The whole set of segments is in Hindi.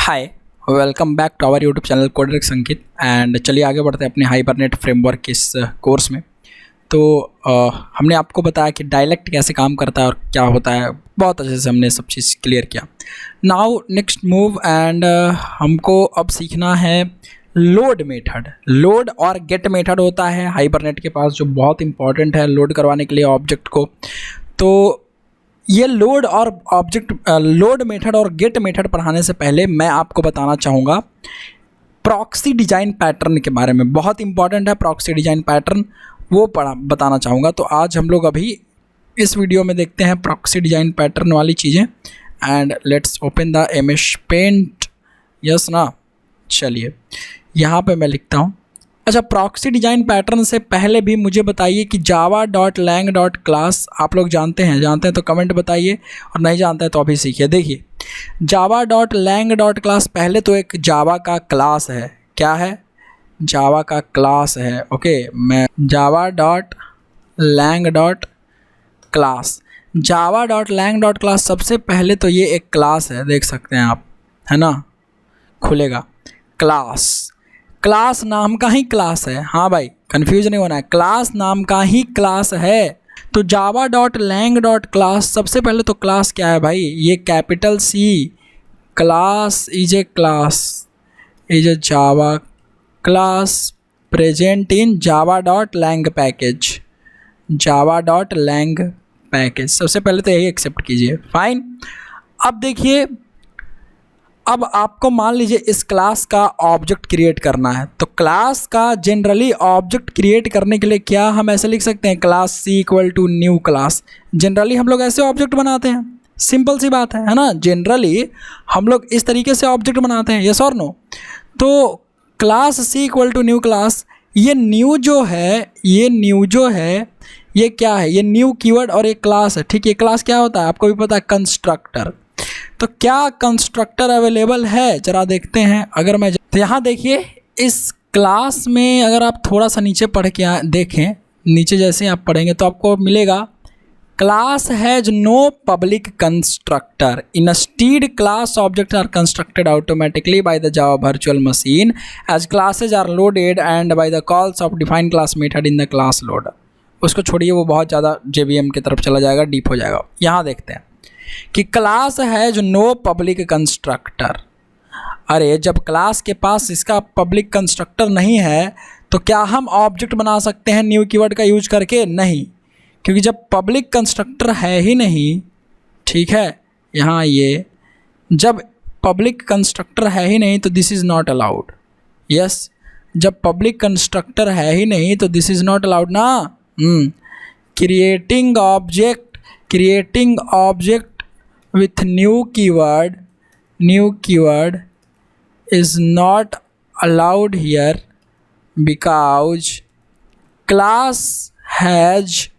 Hi, welcome back to our YouTube channel coder Sanket. And चलिए आगे बढ़ते हैं अपने हाइबरनेट फ्रेमवर्क के इस कोर्स में। तो हमने आपको बताया कि डायलेक्ट कैसे काम करता है और क्या होता है, बहुत अच्छे से हमने सब चीज़ क्लियर किया। नाउ नेक्स्ट मूव एंड हमको अब सीखना है लोड मेथड। लोड और गेट मेथड होता है हाइबरनेट के पास, जो बहुत इंपॉर्टेंट है लोड करवाने के लिए ऑब्जेक्ट को। तो ये लोड और ऑब्जेक्ट लोड मेथड और गेट मेथड पढ़ाने से पहले मैं आपको बताना चाहूँगा प्रॉक्सी डिज़ाइन पैटर्न के बारे में। बहुत इंपॉर्टेंट है प्रॉक्सी डिज़ाइन पैटर्न, वो बताना चाहूँगा। तो आज हम लोग अभी इस वीडियो में देखते हैं प्रॉक्सी डिज़ाइन पैटर्न वाली चीज़ें। And let's open the MS Paint. Yes ना, चलिए यहाँ पे मैं लिखता हूँ। अच्छा, प्रॉक्सी डिज़ाइन पैटर्न से पहले भी मुझे बताइए कि java.lang.class आप लोग जानते हैं तो कमेंट बताइए, और नहीं जानते हैं तो अभी सीखिए। देखिए java.lang.class पहले तो एक जावा का क्लास है। क्या है? जावा का क्लास है। ओके, मैं java.lang.class सबसे पहले तो ये एक क्लास है, देख सकते हैं आप, है ना। खुलेगा क्लास नाम का ही क्लास है। हाँ भाई, कंफ्यूज नहीं होना है, क्लास नाम का ही क्लास है। तो java.lang.class सबसे पहले तो क्लास क्या है भाई? ये capital C, class is a Java class present in java.lang package. सबसे पहले तो यही एक्सेप्ट कीजिए। फाइन। अब देखिए, अब आपको मान लीजिए इस क्लास का ऑब्जेक्ट क्रिएट करना है। तो क्लास का जनरली ऑब्जेक्ट क्रिएट करने के लिए क्या हम ऐसे लिख सकते हैं, class C equal to new class. Generally हम लोग ऐसे ऑब्जेक्ट बनाते हैं, सिंपल सी बात है ना। जनरली हम लोग इस तरीके से ऑब्जेक्ट बनाते हैं, यस और नो। तो class C equal to new class, ये न्यू जो है ये क्या है? ये न्यू कीवर्ड और एक क्लास है। ठीक है, क्लास क्या होता है आपको भी पता है, कंस्ट्रक्टर। तो क्या कंस्ट्रक्टर अवेलेबल है, जरा देखते हैं। अगर मैं तो यहाँ देखिए इस क्लास में, अगर आप थोड़ा सा नीचे पढ़ के देखें, नीचे जैसे आप पढ़ेंगे तो आपको मिलेगा class has no public constructor. Instead class object are constructed automatically by the Java virtual machine as classes are loaded and by the calls of define class method in the class load. उसको छोड़िए, वो बहुत ज़्यादा JVM की तरफ चला जाएगा, डीप हो जाएगा। यहाँ देखते हैं कि क्लास है जो नो पब्लिक कंस्ट्रक्टर। अरे जब क्लास के पास इसका पब्लिक कंस्ट्रक्टर नहीं है तो क्या हम ऑब्जेक्ट बना सकते हैं न्यू कीवर्ड का यूज करके? नहीं, क्योंकि जब पब्लिक कंस्ट्रक्टर है ही नहीं, ठीक है, यहाँ ये जब पब्लिक कंस्ट्रक्टर है ही नहीं तो this is not allowed. Yes, जब पब्लिक कंस्ट्रक्टर है ही नहीं तो दिस इज़ नॉट अलाउड ना। Creating object with new keyword is not allowed here because class has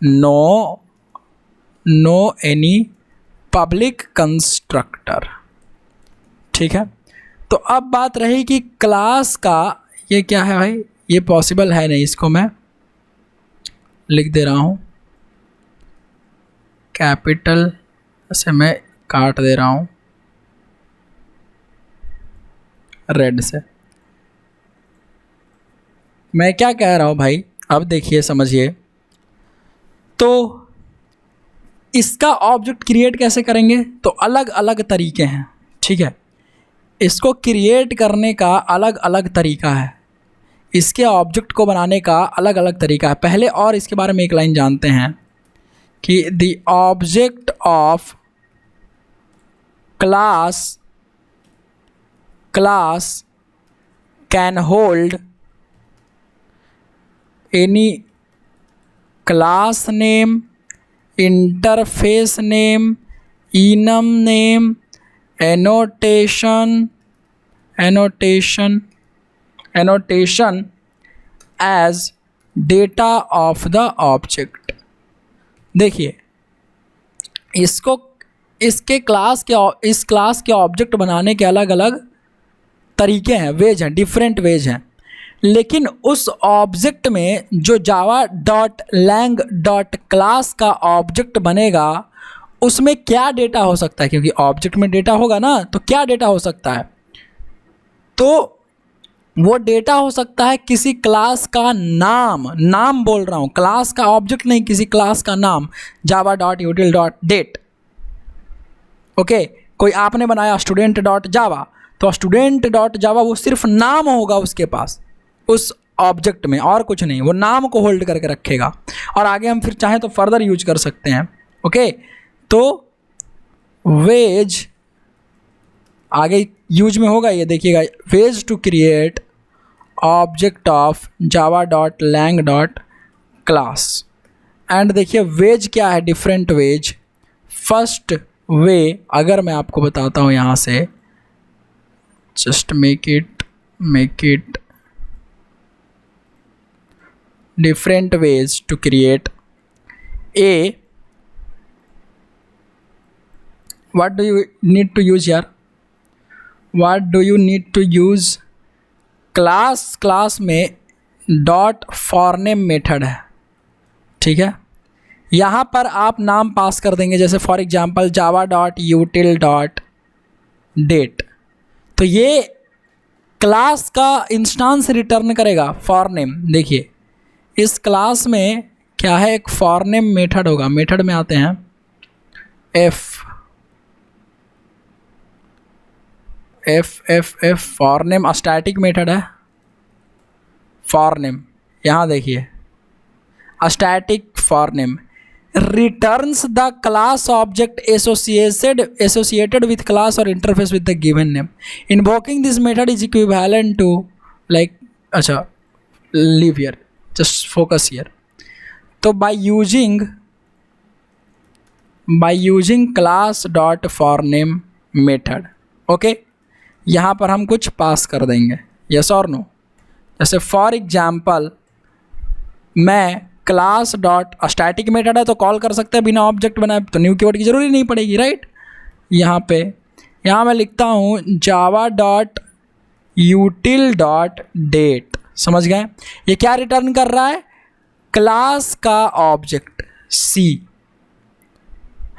no any public constructor। ठीक है, तो अब बात रही कि क्लास का ये क्या है भाई, ये पॉसिबल है नहीं। इसको मैं लिख दे रहा हूँ कैपिटल से, मैं काट दे रहा हूँ रेड से। मैं क्या कह रहा हूँ भाई, अब देखिए समझिए। तो इसका ऑब्जेक्ट क्रिएट कैसे करेंगे? तो अलग अलग तरीके हैं, ठीक है। इसको क्रिएट करने का अलग अलग तरीका है, इसके ऑब्जेक्ट को बनाने का अलग अलग तरीका है। पहले और इसके बारे में एक लाइन जानते हैं कि the object of class can hold any class name, interface name, enum name, annotation as data of the object। देखिए, इस क्लास के ऑब्जेक्ट बनाने के अलग अलग तरीके हैं, वेज हैं, डिफरेंट वेज हैं। लेकिन उस ऑब्जेक्ट में जो java.lang.class का ऑब्जेक्ट बनेगा उसमें क्या डेटा हो सकता है, क्योंकि ऑब्जेक्ट में डेटा होगा ना, तो क्या डेटा हो सकता है, तो वो डेटा हो सकता है किसी क्लास का नाम बोल रहा हूँ, क्लास का ऑब्जेक्ट नहीं, किसी क्लास का नाम, java.util.date। ओके, कोई आपने बनाया student.java, तो student.java वो सिर्फ नाम होगा उसके पास उस ऑब्जेक्ट में, और कुछ नहीं, वो नाम को होल्ड करके रखेगा, और आगे हम फिर चाहें तो फर्दर यूज कर सकते हैं। ओके, तो वेज आगे यूज में होगा, ये देखिएगा, ways to create object of java.lang.class। And देखिए वेज क्या है, डिफरेंट वेज। फर्स्ट वे अगर मैं आपको बताता हूँ यहाँ से, just make it different ways to create what do you need to use here, what do you need to use, class में डॉट फॉरनेम मेथड है, ठीक है, यहाँ पर आप नाम पास कर देंगे, जैसे फॉर एग्जांपल java.util.date, तो ये क्लास का इंस्टांस रिटर्न करेगा फॉरनेम। देखिए इस क्लास में क्या है, एक फॉरनेम मेथड होगा, मेथड में आते हैं एफ फॉरनेम स्टैटिक मेथड है, फॉरनेम, यहाँ देखिए static forName returns the class object associated with class और interface with the given name. Invoking this method is equivalent to like, अच्छा leave here, just focus here। तो by using class dot forName method, okay, यहाँ पर हम कुछ पास कर देंगे, yes और no। जैसे फॉर एग्जाम्पल मैं क्लास डॉट स्टैटिक मेथड है तो कॉल कर सकते हैं बिना ऑब्जेक्ट बनाए, तो न्यू कीवर्ड की जरूरी नहीं पड़ेगी, राइट। यहाँ मैं लिखता हूँ java.util.date, समझ गए। ये क्या रिटर्न कर रहा है, क्लास का ऑब्जेक्ट सी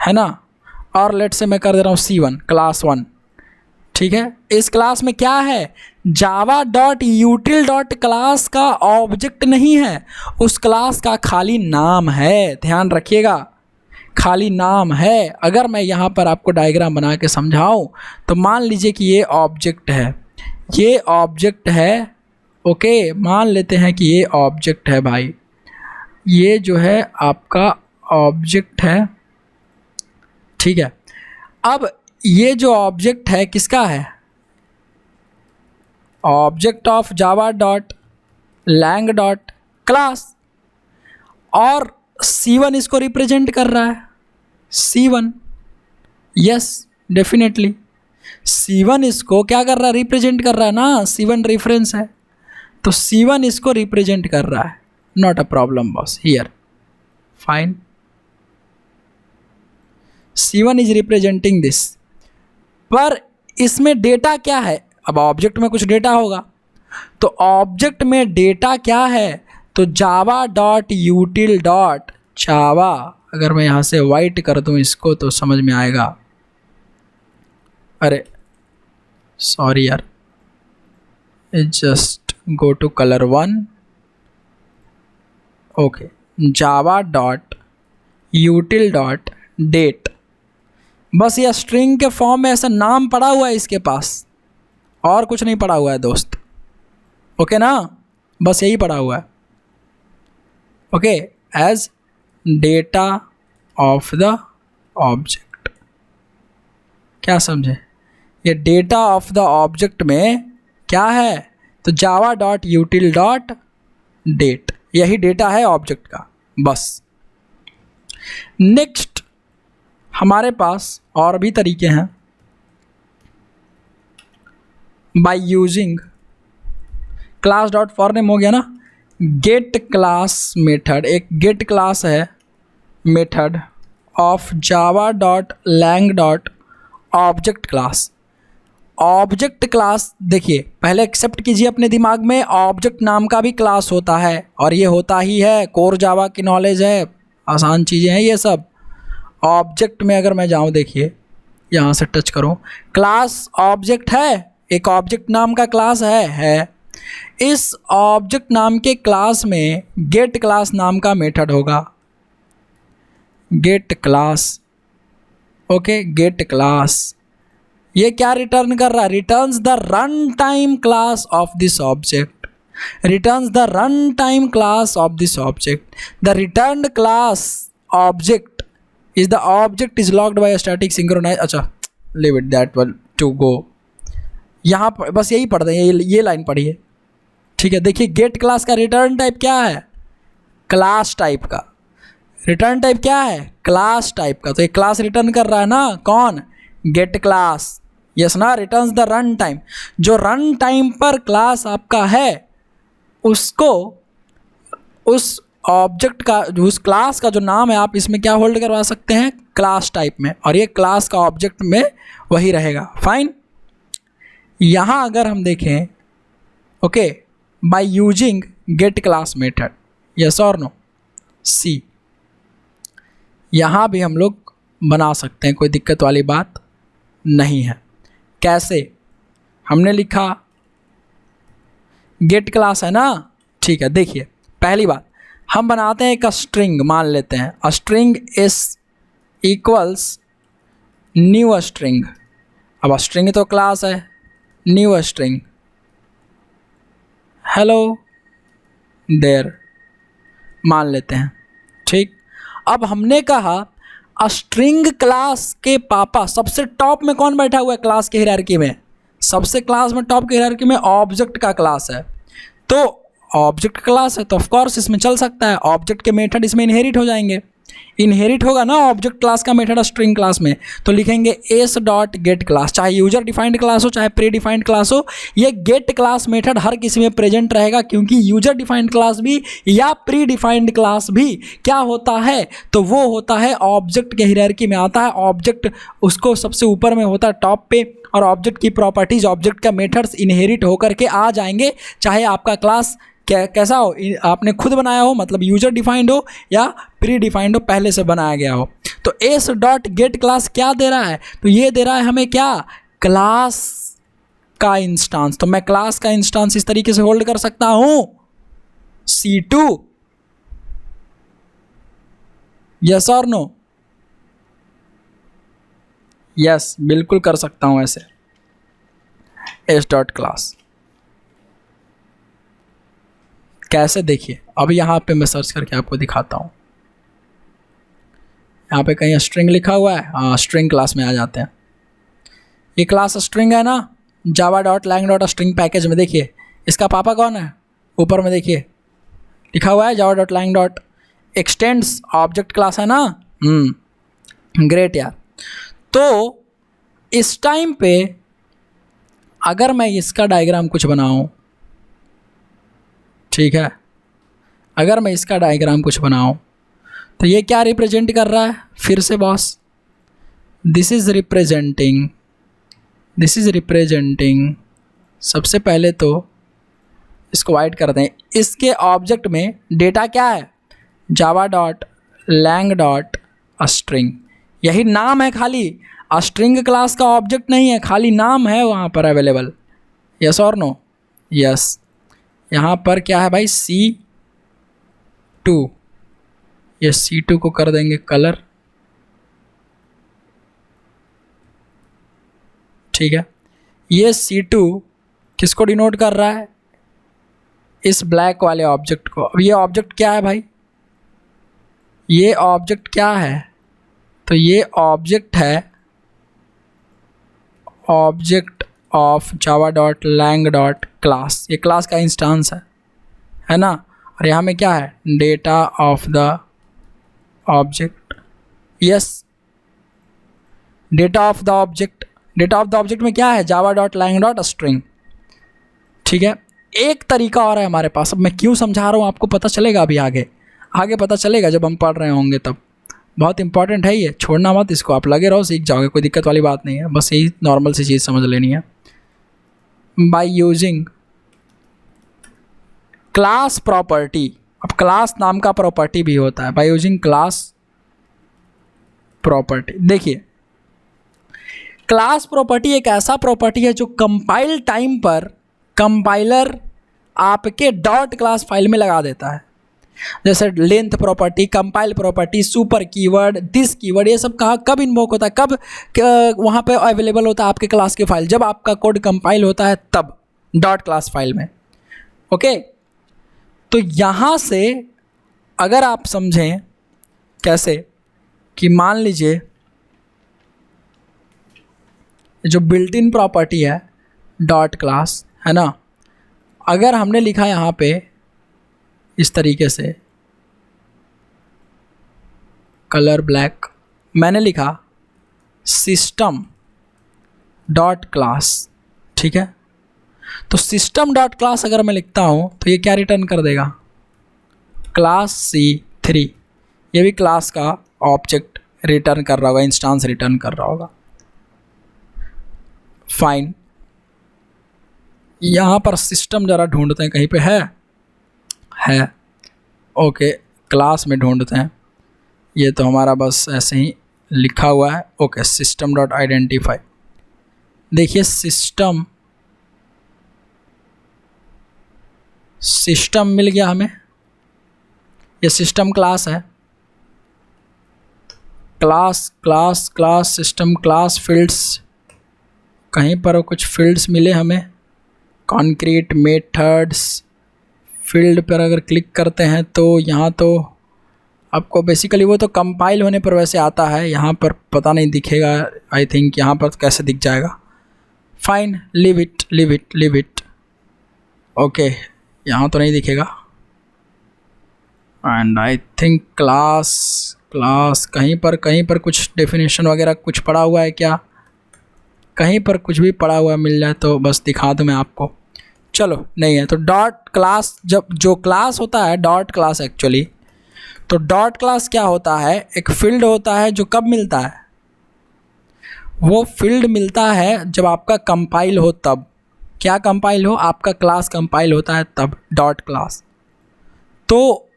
है ना, और लेट से मैं कर दे रहा हूँ C1 क्लास 1, ठीक है। इस क्लास में क्या है, java.util.class का ऑब्जेक्ट नहीं है, उस क्लास का खाली नाम है, ध्यान रखिएगा, खाली नाम है। अगर मैं यहाँ पर आपको डायग्राम बना के समझाऊँ तो मान लीजिए कि ये ऑब्जेक्ट है, ये ऑब्जेक्ट है, ओके, मान लेते हैं कि ये ऑब्जेक्ट है भाई, ये जो है आपका ऑब्जेक्ट है, ठीक है। अब ये जो ऑब्जेक्ट है किसका है, ऑब्जेक्ट ऑफ java.lang.class, और C1 इसको रिप्रेजेंट कर रहा है, C1, यस डेफिनेटली C1 इसको क्या कर रहा है, रिप्रेजेंट कर रहा है ना, C1 रेफरेंस है, तो C1 इसको रिप्रेजेंट कर रहा है, not a problem boss here, fine, C1 is representing this. पर इसमें डेटा क्या है, अब ऑब्जेक्ट में कुछ डेटा होगा, तो ऑब्जेक्ट में डेटा क्या है, तो java.util.java, अगर मैं यहाँ से वाइट कर दूँ इसको तो समझ में आएगा, अरे सॉरी यार, just go to color 1, okay, java.util.date, बस ये स्ट्रिंग के फॉर्म में ऐसा नाम पड़ा हुआ है इसके पास, और कुछ नहीं पड़ा हुआ है दोस्त, ओके ना, बस यही पड़ा हुआ है, okay, as data of the object, क्या समझे, ये डेटा ऑफ द ऑब्जेक्ट में क्या है, तो java.util.date, यही डेटा है ऑब्जेक्ट का, बस। नेक्स्ट हमारे पास और भी तरीके हैं, by using class dot forName हो गया ना, गेट क्लास मेथड, एक गेट क्लास है method of java.lang.object class. Object class देखिए, पहले एक्सेप्ट कीजिए अपने दिमाग में, ऑब्जेक्ट नाम का भी क्लास होता है, और ये होता ही है, कोर जावा की नॉलेज है, आसान चीज़ें हैं ये सब। ऑब्जेक्ट में अगर मैं जाऊं, देखिए यहाँ से टच करूं, क्लास ऑब्जेक्ट है, एक ऑब्जेक्ट नाम का क्लास है। इस ऑब्जेक्ट नाम के क्लास में गेट क्लास नाम का मेथड होगा, get class. Okay, get class ये क्या रिटर्न कर रहा है? Returns the run time class of this object, returns the run time class of this object. The returned class object is the object is locked by static synchronize. अच्छा, leave it that one to go. यहाँ पर बस यही पढ़ दें, ये लाइन पढ़िए, ठीक है। देखिए गेट क्लास का रिटर्न टाइप क्या है? क्लास टाइप का। रिटर्न टाइप क्या है? क्लास टाइप का। तो ये क्लास रिटर्न कर रहा है ना, कौन? Get class. यस ना, रिटर्न्स द रन टाइम। जो रन टाइम पर क्लास आपका है उसको, उस ऑब्जेक्ट का, उस क्लास का जो नाम है, आप इसमें क्या होल्ड करवा सकते हैं? क्लास टाइप में, और ये क्लास का ऑब्जेक्ट में वही रहेगा। फाइन। यहाँ अगर हम देखें, okay, by using get class method, yes और नो? सी, यहाँ भी हम लोग बना सकते हैं, कोई दिक्कत वाली बात नहीं है। कैसे? हमने लिखा गेट क्लास है ना, ठीक है। देखिए पहली बात, हम बनाते हैं एक स्ट्रिंग, मान लेते हैं a string is equals new string. अब स्ट्रिंग तो क्लास है, न्यू स्ट्रिंग हेलो देयर मान लेते हैं, ठीक। अब हमने कहा स्ट्रिंग क्लास के पापा, सबसे टॉप में कौन बैठा हुआ है क्लास के हायरार्की में? सबसे क्लास में टॉप के हायरार्की में ऑब्जेक्ट का क्लास है। तो ऑब्जेक्ट क्लास है तो ऑफ कोर्स इसमें चल सकता है, ऑब्जेक्ट के मेथड इसमें इनहेरिट हो जाएंगे। इनहेरिट होगा ना ऑब्जेक्ट क्लास का मेथड स्ट्रिंग क्लास में, तो लिखेंगे एस डॉट गेट क्लास। चाहे यूजर डिफाइंड क्लास हो चाहे प्री डिफाइंड क्लास हो, ये गेट क्लास मेथड हर किसी में प्रेजेंट रहेगा, क्योंकि यूजर डिफाइंड क्लास भी या प्री डिफाइंड क्लास भी क्या होता है? तो वो होता है ऑब्जेक्ट के हायरार्की में आता है। ऑब्जेक्ट उसको सबसे ऊपर में होता है टॉप पे, और ऑब्जेक्ट की प्रॉपर्टीज, ऑब्जेक्ट का मेथड्स इनहेरिट होकर के आ जाएंगे, चाहे आपका क्लास कैसा हो, आपने खुद बनाया हो, मतलब यूजर डिफाइंड हो, या प्री डिफाइंड हो, पहले से बनाया गया हो। तो एस डॉट गेट क्लास क्या दे रहा है? तो ये दे रहा है हमें क्या? क्लास का इंस्टांस। तो मैं क्लास का इंस्टांस इस तरीके से होल्ड कर सकता हूं, C2, यस और नो? यस, बिल्कुल कर सकता हूं ऐसे, एस डॉट क्लास। कैसे? देखिए अब यहाँ पे मैं सर्च करके आपको दिखाता हूँ। यहाँ पे कहीं स्ट्रिंग लिखा हुआ है, हाँ, स्ट्रिंग क्लास में आ जाते हैं। ये क्लास स्ट्रिंग है ना, Java dot lang dot string package में। देखिए इसका पापा कौन है? ऊपर में देखिए लिखा हुआ है Java dot lang dot extends object class है ना। ग्रेट यार। तो इस टाइम पे अगर मैं इसका डायग्राम कुछ बनाऊँ, ठीक है, अगर मैं इसका डायग्राम कुछ बनाऊं तो ये क्या रिप्रेजेंट कर रहा है? फिर से बॉस, दिस इज रिप्रेजेंटिंग, सबसे पहले तो इसको वाइड कर दें। इसके ऑब्जेक्ट में डेटा क्या है? Java dot lang dot string, यही नाम है खाली, स्ट्रिंग क्लास का ऑब्जेक्ट नहीं है, खाली नाम है वहाँ पर अवेलेबल। यस और नो? यस। यहाँ पर क्या है भाई? C2, ये C2 को कर देंगे कलर, ठीक है। ये C2 किसको डिनोट कर रहा है? इस ब्लैक वाले ऑब्जेक्ट को। अब ये ऑब्जेक्ट क्या है भाई? ये ऑब्जेक्ट क्या है? तो ये ऑब्जेक्ट है object of Java dot lang dot class, ये क्लास का इंस्टांस है ना। और यहाँ में क्या है? Data of the object, yes, data of the object. Data of the object में क्या है? Java dot lang dot string, ठीक है। एक तरीका और है हमारे पास, अब मैं क्यों समझा रहा हूँ आपको पता चलेगा अभी आगे पता चलेगा जब हम पढ़ रहे होंगे तब। बहुत इंपॉर्टेंट है ये, छोड़ना मत इसको, आप लगे रहो, सीख जाओगे, कोई दिक्कत वाली बात नहीं है, बस यही नॉर्मल सी चीज़ समझ लेनी है। बाय यूजिंग क्लास प्रॉपर्टी, अब क्लास नाम का प्रॉपर्टी भी होता है। By using class property. देखिए क्लास प्रॉपर्टी एक ऐसा प्रॉपर्टी है जो कंपाइल टाइम पर कंपाइलर आपके डॉट क्लास फाइल में लगा देता है। जैसे length property, compile property, super keyword, this keyword, ये सब कहाँ कब इन्वोक होता है, कब वहाँ पे अवेलेबल होता है आपके क्लास की फाइल, जब आपका कोड कंपाइल होता है तब डॉट क्लास फाइल में। ओके, तो यहाँ से अगर आप समझें कैसे कि मान लीजिए जो बिल्ट इन प्रॉपर्टी है डॉट क्लास है ना, अगर हमने लिखा यहाँ पे इस तरीके से कलर ब्लैक, मैंने लिखा सिस्टम डॉट क्लास, ठीक है, तो सिस्टम डॉट क्लास अगर मैं लिखता हूँ तो ये क्या रिटर्न कर देगा, क्लास C3। ये भी क्लास का ऑब्जेक्ट रिटर्न कर रहा होगा, इंस्टांस रिटर्न कर रहा होगा। फाइन, यहाँ पर सिस्टम ज़रा ढूंढते हैं, कहीं पे है ओके, क्लास में ढूंढते हैं, ये तो हमारा बस ऐसे ही लिखा हुआ है। ओके, सिस्टम डॉट आइडेंटिफाई, देखिए सिस्टम मिल गया हमें, ये सिस्टम क्लास है, क्लास सिस्टम क्लास फील्ड्स, कहीं पर कुछ फील्ड्स मिले हमें, कॉन्क्रीट मेथड्स फील्ड पर अगर क्लिक करते हैं तो यहाँ तो आपको बेसिकली वो तो कंपाइल होने पर वैसे आता है, यहाँ पर पता नहीं दिखेगा, आई थिंक यहाँ पर कैसे दिख जाएगा। Fine, leave it. ओके, यहाँ तो नहीं दिखेगा। एंड आई थिंक क्लास कहीं पर कुछ डेफिनेशन वगैरह कुछ पड़ा हुआ है क्या, कहीं पर कुछ भी पड़ा हुआ मिल जाए तो बस दिखा दूँ मैं आपको। चलो नहीं है तो डॉट क्लास, जब जो क्लास होता है डॉट क्लास एक्चुअली, तो डॉट क्लास क्या होता है, एक फील्ड होता है जो कब मिलता है, वो फील्ड मिलता है जब आपका कंपाइल हो तब। क्या कंपाइल हो, आपका क्लास कंपाइल होता है तब डॉट क्लास। तो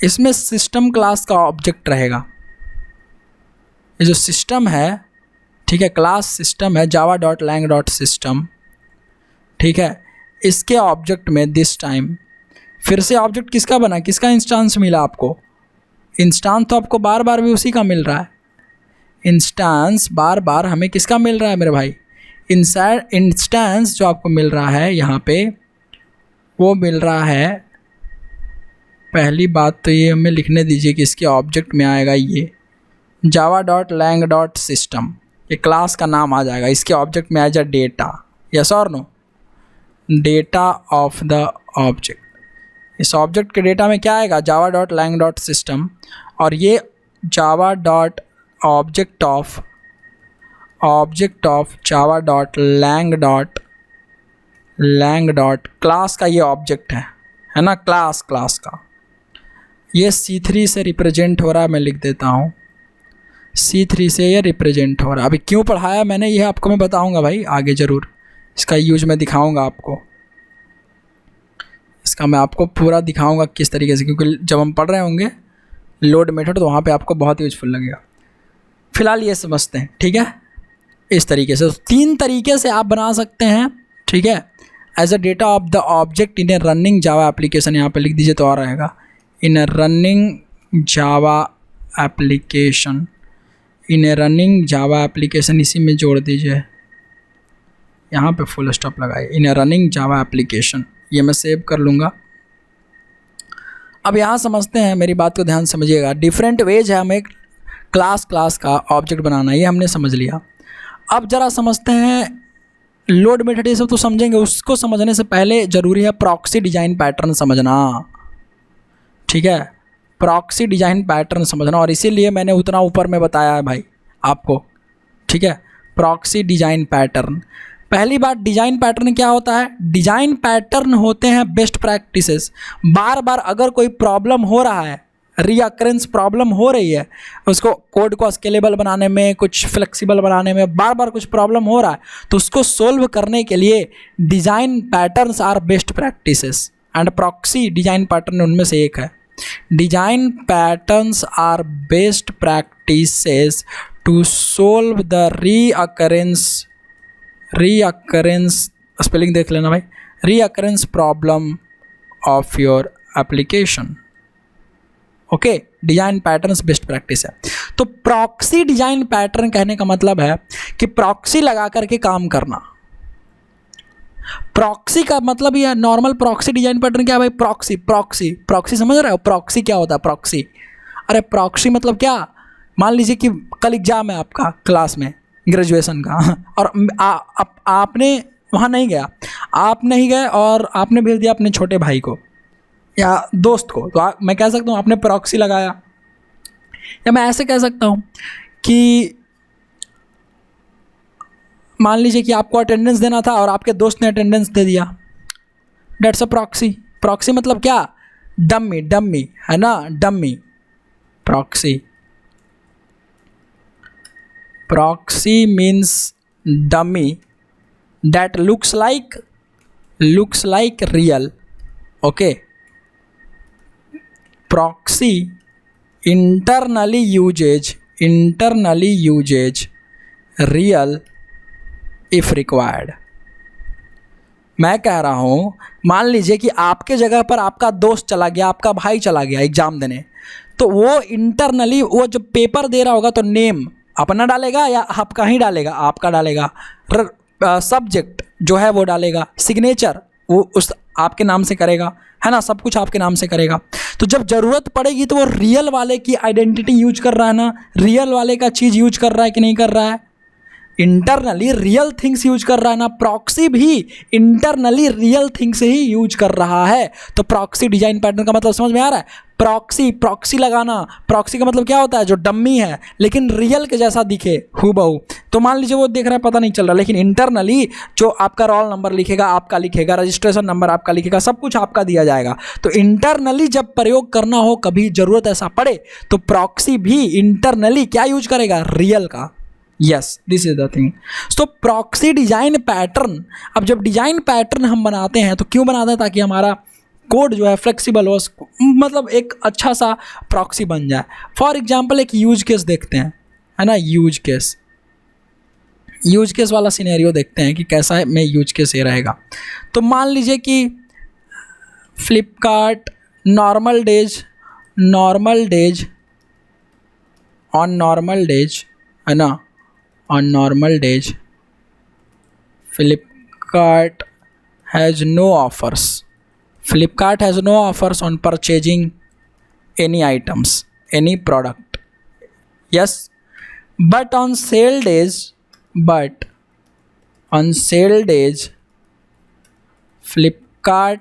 इसमें सिस्टम क्लास का ऑब्जेक्ट रहेगा, ये जो सिस्टम है, ठीक है, क्लास सिस्टम है Java dot lang dot system, ठीक है, इसके ऑब्जेक्ट में दिस टाइम फिर से ऑब्जेक्ट किसका बना, किसका इंस्टांस मिला आपको, इंस्टांस तो आपको बार बार भी उसी का मिल रहा है, इंस्टांस बार बार हमें किसका मिल रहा है मेरे भाई, इंस्टांस जो आपको मिल रहा है यहाँ पे वो मिल रहा है। पहली बात तो ये हमें लिखने दीजिए कि इसके ऑब्जेक्ट में आएगा ये Java dot lang dot system, ये क्लास का नाम आ जाएगा, इसके ऑब्जेक्ट में आ जाए डेटा, यस और no, data of the object. इस ऑब्जेक्ट के डेटा में क्या आएगा, Java dot lang dot system, और ये Java dot object of Java dot lang dot class का ये ऑब्जेक्ट है ना, क्लास का ये C3 से रिप्रेजेंट हो रहा है, मैं लिख देता हूँ C3 से ये रिप्रेजेंट हो रहा है। अभी क्यों पढ़ाया मैंने ये आपको मैं बताऊँगा भाई आगे, ज़रूर इसका यूज मैं दिखाऊंगा आपको, इसका मैं आपको पूरा दिखाऊंगा किस तरीके से, क्योंकि जब हम पढ़ रहे होंगे लोड मेथड तो वहाँ पे आपको बहुत यूजफुल लगेगा। फिलहाल ये समझते हैं, ठीक है, इस तरीके से 3 तरीके से आप बना सकते हैं, ठीक है, as a data of the object in a running Java application, यहाँ पे लिख दीजिए तो आ रहेगा, इन ए रनिंग जावा एप्लीकेशन, इसी में जोड़ दीजिए, यहाँ पे फुल स्टॉप लगाए, इन ए रनिंग जावा एप्लीकेशन, ये मैं सेव कर लूँगा। अब यहाँ समझते हैं, मेरी बात को ध्यान समझिएगा, डिफरेंट वेज है हमें क्लास का ऑब्जेक्ट बनाना, ये हमने समझ लिया। अब ज़रा समझते हैं लोड मेथड, ये सब तो समझेंगे, उसको समझने से पहले ज़रूरी है प्रॉक्सी डिज़ाइन पैटर्न समझना, ठीक है, प्रॉक्सी डिज़ाइन पैटर्न समझना, और इसीलिए मैंने उतना ऊपर में बताया है भाई आपको, ठीक है, प्रॉक्सी डिज़ाइन पैटर्न। पहली बात, डिज़ाइन पैटर्न क्या होता है, डिज़ाइन पैटर्न होते हैं बेस्ट प्रैक्टिसेस। बार बार अगर कोई प्रॉब्लम हो रहा है, रीअकरेंस प्रॉब्लम हो रही है, उसको कोड को स्केलेबल बनाने में, कुछ फ्लेक्सिबल बनाने में बार बार कुछ प्रॉब्लम हो रहा है, तो उसको सोल्व करने के लिए design patterns are best practices, and proxy design pattern उनमें से एक है। Design patterns are best practices to solve the reoccurrence spelling देख लेना भाई, reoccurrence problem of your application. Okay, design patterns best practice है। तो प्रॉक्सी डिजाइन पैटर्न कहने का मतलब है कि प्रॉक्सी लगा करके काम करना। प्रॉक्सी का मतलब यह नॉर्मल प्रॉक्सी डिजाइन पैटर्न क्या है भाई? प्रॉक्सी समझ रहे हो? प्रॉक्सी क्या होता है? प्रॉक्सी, अरे प्रॉक्सी मतलब क्या, मान लीजिए कि कल एग्जाम है आपका क्लास में ग्रेजुएशन का और आपने वहाँ नहीं गया, आप नहीं गए और आपने भेज दिया अपने छोटे भाई को या दोस्त को, तो मैं कह सकता हूँ आपने प्रॉक्सी लगाया। या मैं ऐसे कह सकता हूँ कि मान लीजिए कि आपको अटेंडेंस देना था और आपके दोस्त ने अटेंडेंस दे दिया, डेट्स अ प्रॉक्सी। प्रॉक्सी मतलब क्या? डम्मी है ना, dummy. Proxy means dummy that looks like real. Okay, proxy internally uses real if required। मैं कह रहा हूँ मान लीजिए कि आपके जगह पर आपका दोस्त चला गया, आपका भाई चला गया एग्जाम देने, तो वो इंटरनली वो जब पेपर दे रहा होगा तो नेम अपना डालेगा या आपका ही डालेगा? आपका डालेगा। सब्जेक्ट जो है वो डालेगा, सिग्नेचर वो उस आपके नाम से करेगा, है ना, सब कुछ आपके नाम से करेगा। तो जब ज़रूरत पड़ेगी तो वो रियल वाले की आइडेंटिटी यूज कर रहा है ना, रियल वाले का चीज़ यूज कर रहा है कि नहीं कर रहा है? इंटरनली रियल थिंग्स यूज कर रहा है ना। प्रॉक्सी भी इंटरनली रियल थिंग्स ही यूज कर रहा है। तो प्रॉक्सी डिजाइन पैटर्न का मतलब समझ में आ रहा है? प्रॉक्सी लगाना, प्रॉक्सी का मतलब क्या होता है? जो डम्मी है लेकिन रियल के जैसा दिखे हूबहू। तो मान लीजिए वो देख रहा है पता नहीं चल रहा, लेकिन इंटरनली जो आपका रोल नंबर लिखेगा आपका लिखेगा, रजिस्ट्रेशन नंबर आपका लिखेगा, सब कुछ आपका दिया जाएगा। तो इंटरनली जब प्रयोग करना हो, कभी ज़रूरत ऐसा पड़े, तो प्रॉक्सी भी इंटरनली क्या यूज करेगा? रियल का। Yes, this is the thing. So proxy design pattern, अब जब डिजाइन पैटर्न हम बनाते हैं तो क्यों बनाते हैं? ताकि हमारा कोड जो है फ्लेक्सिबल हो, मतलब एक अच्छा सा प्रॉक्सी बन जाए। फॉर एग्जाम्पल एक यूज केस देखते हैं, है ना, यूज केस वाला सिनेरियो देखते हैं कि कैसा है में यूज केस ये रहेगा। तो मान लीजिए कि Flipkart normal days on normal days, है ना, on normal days Flipkart has no offers on purchasing any items, any product. Yes, but on sale days Flipkart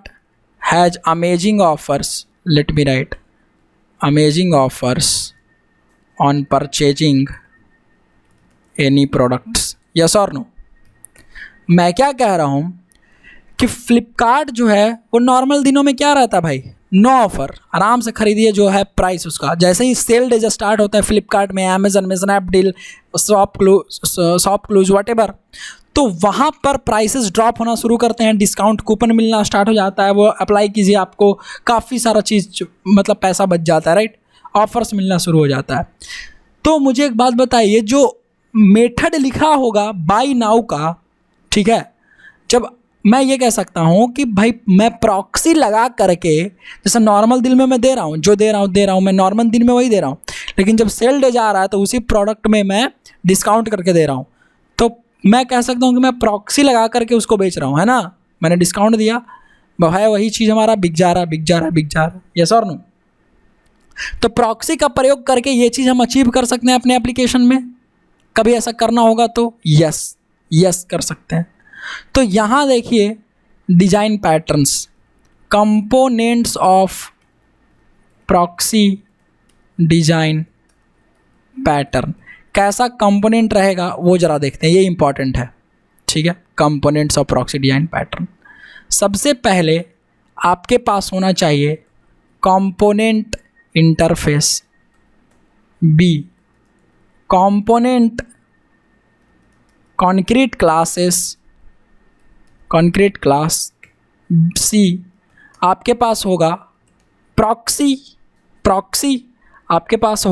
has amazing offers. Let me write amazing offers on purchasing any products. Yes और नो? मैं क्या कह रहा हूँ कि फ्लिपकार्ट जो है वो नॉर्मल दिनों में क्या रहता है भाई? नो ऑफर, आराम से खरीदिए जो है प्राइस उसका। जैसे ही सेल डे स्टार्ट होता है फ्लिपकार्ट में, अमेजन में, स्नैपडील, शॉप क्लूज वटेवर, तो वहाँ पर प्राइसेस ड्रॉप होना शुरू करते हैं, डिस्काउंट कूपन मिलना स्टार्ट हो जाता है। वो अप्लाई कीजिए, आपको काफ़ी सारा चीज़ मतलब पैसा बच जाता है, राइट, ऑफर्स मिलना शुरू हो जाता है। तो मुझे एक बात बताइए, जो मेथड लिखा होगा बाई नाउ का, ठीक है, जब मैं ये कह सकता हूँ कि भाई मैं प्रॉक्सी लगा करके, जैसे नॉर्मल दिन में मैं दे रहा हूँ, जो दे रहा हूँ मैं नॉर्मल दिन में वही दे रहा हूँ, लेकिन जब सेल डे जा रहा है तो उसी प्रोडक्ट में मैं डिस्काउंट करके दे रहा हूँ, तो मैं कह सकता हूँ कि मैं प्रॉक्सी लगा करके उसको बेच रहा हूँ, है ना। मैंने डिस्काउंट दिया, भाई वही चीज़ हमारा बिक जा रहा है। यस और नो? तो प्रॉक्सी का प्रयोग करके ये चीज़ हम अचीव कर सकते हैं अपने एप्लीकेशन में। कभी ऐसा करना होगा तो यस कर सकते हैं। तो यहाँ देखिए design patterns, components of proxy design pattern, कैसा कंपोनेंट रहेगा वो ज़रा देखते हैं, ये इंपॉर्टेंट है, ठीक है। Components of proxy design pattern, सबसे पहले आपके पास होना चाहिए component interface, B component concrete class, C आपके पास होगा प्रॉक्सी प्रॉक्सी आपके पास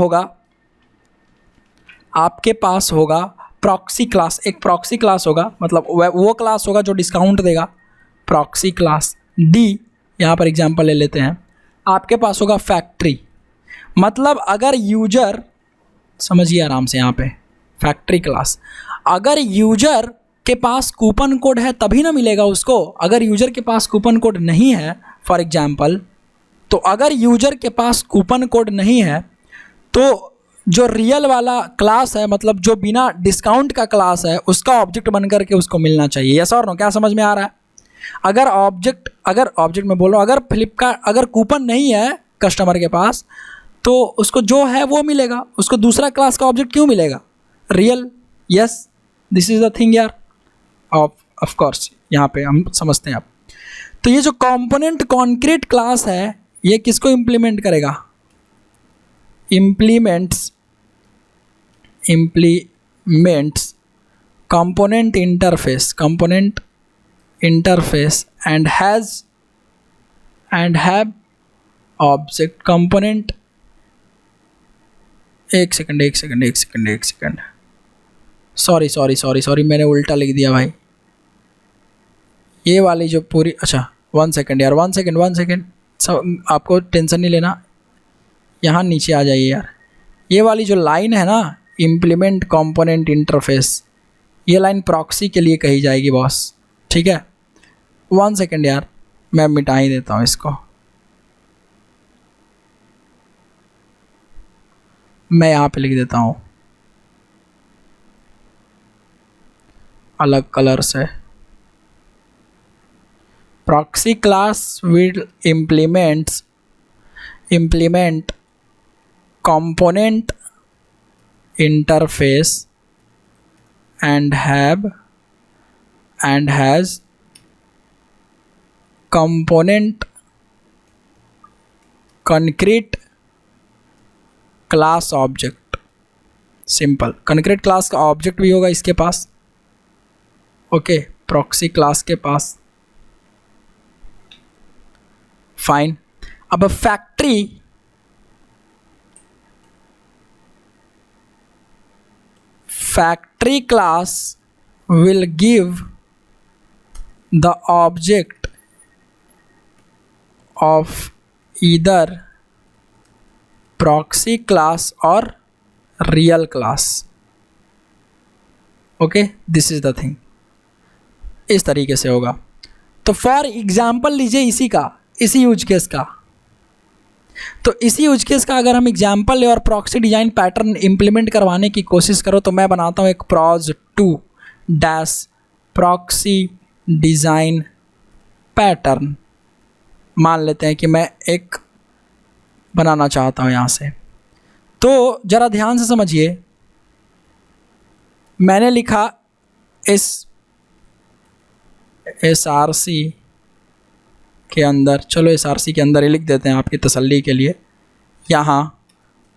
होगा प्रॉक्सी क्लास, एक प्रॉक्सी क्लास होगा, मतलब वो क्लास होगा जो डिस्काउंट देगा, प्रॉक्सी क्लास। डी, यहाँ पर एग्जांपल ले लेते हैं, आपके पास होगा फैक्ट्री, मतलब अगर यूजर, समझिए आराम से यहाँ पे, फैक्ट्री क्लास, अगर यूजर के पास कूपन कोड है तभी ना मिलेगा उसको। अगर यूजर के पास कूपन कोड नहीं है फॉर एग्जांपल, तो अगर यूजर के पास कूपन कोड नहीं है तो जो रियल वाला क्लास है, मतलब जो बिना डिस्काउंट का क्लास है, उसका ऑब्जेक्ट बन करके उसको मिलना चाहिए। यस और नो, क्या समझ में आ रहा है? अगर ऑब्जेक्ट में बोल रहा हूँ, अगर फ्लिपकार्ट, अगर कूपन नहीं है कस्टमर के पास, तो उसको जो है वो मिलेगा, उसको दूसरा क्लास का ऑब्जेक्ट क्यों मिलेगा? Real. Yes, this is the thing यार, ऑफ कोर्स यहाँ पे हम समझते हैं अब। तो ये जो कंपोनेंट कॉन्क्रीट क्लास है, ये किसको इम्प्लीमेंट करेगा? Implements component interface and have object component। एक सेकंड, सॉरी, मैंने उल्टा लिख दिया भाई। ये वाली जो पूरी, अच्छा 1 सेकंड यार, 1 सेकंड, सब आपको टेंशन नहीं लेना, यहाँ नीचे आ जाइए यार। ये वाली जो लाइन है ना, इम्प्लीमेंट कंपोनेंट इंटरफेस, ये लाइन प्रॉक्सी के लिए कही जाएगी बॉस, ठीक है? 1 सेकंड यार, मैं मिटा ही देता हूँ इसको, मैं यहाँ पे लिख देता हूँ अलग कलर से। Proxy class will implement component interface and has component concrete class object। Simple, concrete class का ऑब्जेक्ट भी होगा इसके पास, ओके, प्रॉक्सी क्लास के पास। फाइन। अब factory class will give the object of either proxy class or real class। Okay, this is the thing, इस तरीके से होगा। तो फॉर एग्जाम्पल लीजिए इसी यूज केस का, तो इसी यूज केस का अगर हम एग्जाम्पल ले और प्रॉक्सी डिजाइन पैटर्न इंप्लीमेंट करवाने की कोशिश करो, तो मैं बनाता हूँ एक PROZ2- प्रॉक्सी डिज़ाइन पैटर्न। मान लेते हैं कि मैं एक बनाना चाहता हूँ यहाँ से, तो ज़रा ध्यान से समझिए, मैंने लिखा SRC के अंदर, चलो SRC के अंदर ही लिख देते हैं आपकी तसल्ली के लिए, यहाँ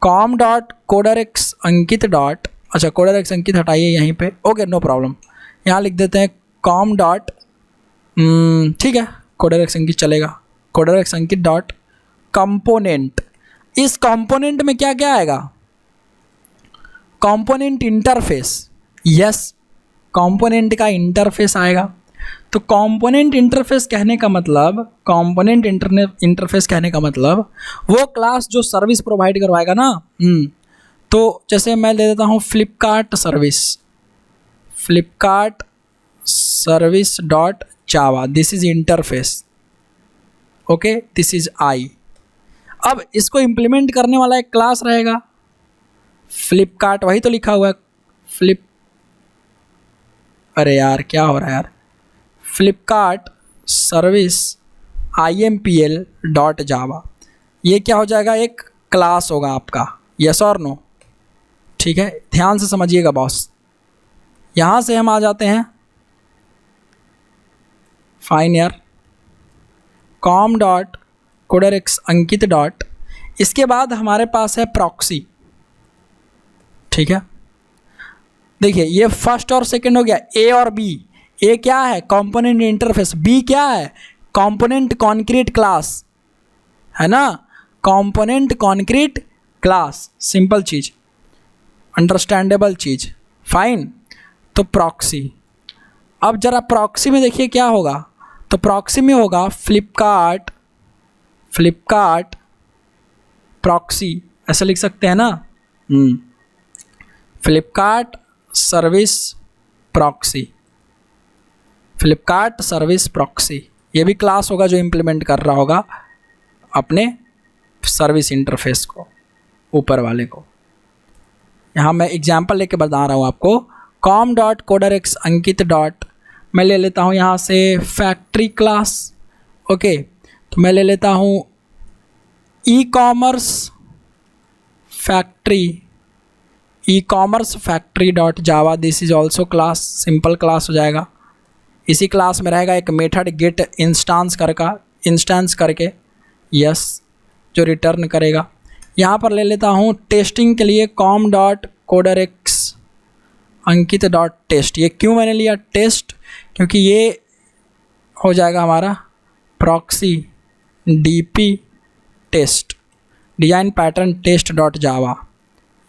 com.coderx अंकित डॉट, अच्छा coderx अंकित हटाइए यहीं पे, ओके नो प्रॉब्लम, यहाँ लिख देते हैं com डॉट, ठीक है coderx अंकित चलेगा, coderx अंकित डॉट कंपोनेंट। इस कंपोनेंट में क्या क्या आएगा? कंपोनेंट इंटरफेस, यस, कंपोनेंट का इंटरफेस आएगा। तो कंपोनेंट इंटरफेस कहने का मतलब वो क्लास जो सर्विस प्रोवाइड करवाएगा ना, तो जैसे मैं ले देता हूँ Flipkart service dot Java, this is interface, okay, this is I. अब इसको इम्प्लीमेंट करने वाला एक क्लास रहेगा फ्लिपकार्ट, वही तो लिखा हुआ है अरे यार क्या हो रहा है यार, Flipkart service IMPL dot Java, ये क्या हो जाएगा? एक क्लास होगा आपका, यस और नो, ठीक है, ध्यान से समझिएगा बॉस। यहाँ से हम आ जाते हैं, फाइन यार, com डॉट coderx अंकित डॉट, इसके बाद हमारे पास है प्रॉक्सी, ठीक है। देखिए ये फर्स्ट और सेकंड हो गया, ए और बी। ए क्या है? Component interface. बी क्या है? कंपोनेंट कॉन्क्रीट क्लास, है ना। कंपोनेंट कॉन्क्रीट क्लास, सिंपल चीज़, अंडरस्टैंडेबल चीज़, फाइन। तो प्रॉक्सी, अब जरा प्रॉक्सी में देखिए क्या होगा, तो प्रॉक्सी में होगा फ्लिपकार्ट प्रॉक्सी, ऐसा लिख सकते हैं ना, Flipkart service proxy, Flipkart service proxy, ये भी क्लास होगा जो इम्प्लीमेंट कर रहा होगा अपने सर्विस इंटरफेस को, ऊपर वाले को। यहाँ मैं एग्जांपल लेके बता रहा हूँ आपको। com.coderx अंकित डॉट, मैं ले लेता हूँ यहाँ से फैक्ट्री क्लास, ओके। तो मैं ले लेता हूँ ई commerce factory dot Java, this is also class, simple class हो जाएगा। इसी क्लास में रहेगा एक मेथड गेट इंस्टेंस करके, यस, जो रिटर्न करेगा। यहाँ पर ले लेता हूँ टेस्टिंग के लिए com.coderx अंकित डॉट टेस्ट। ये क्यों मैंने लिया टेस्ट, क्योंकि ये हो जाएगा हमारा proxy DP test, design pattern test dot Java,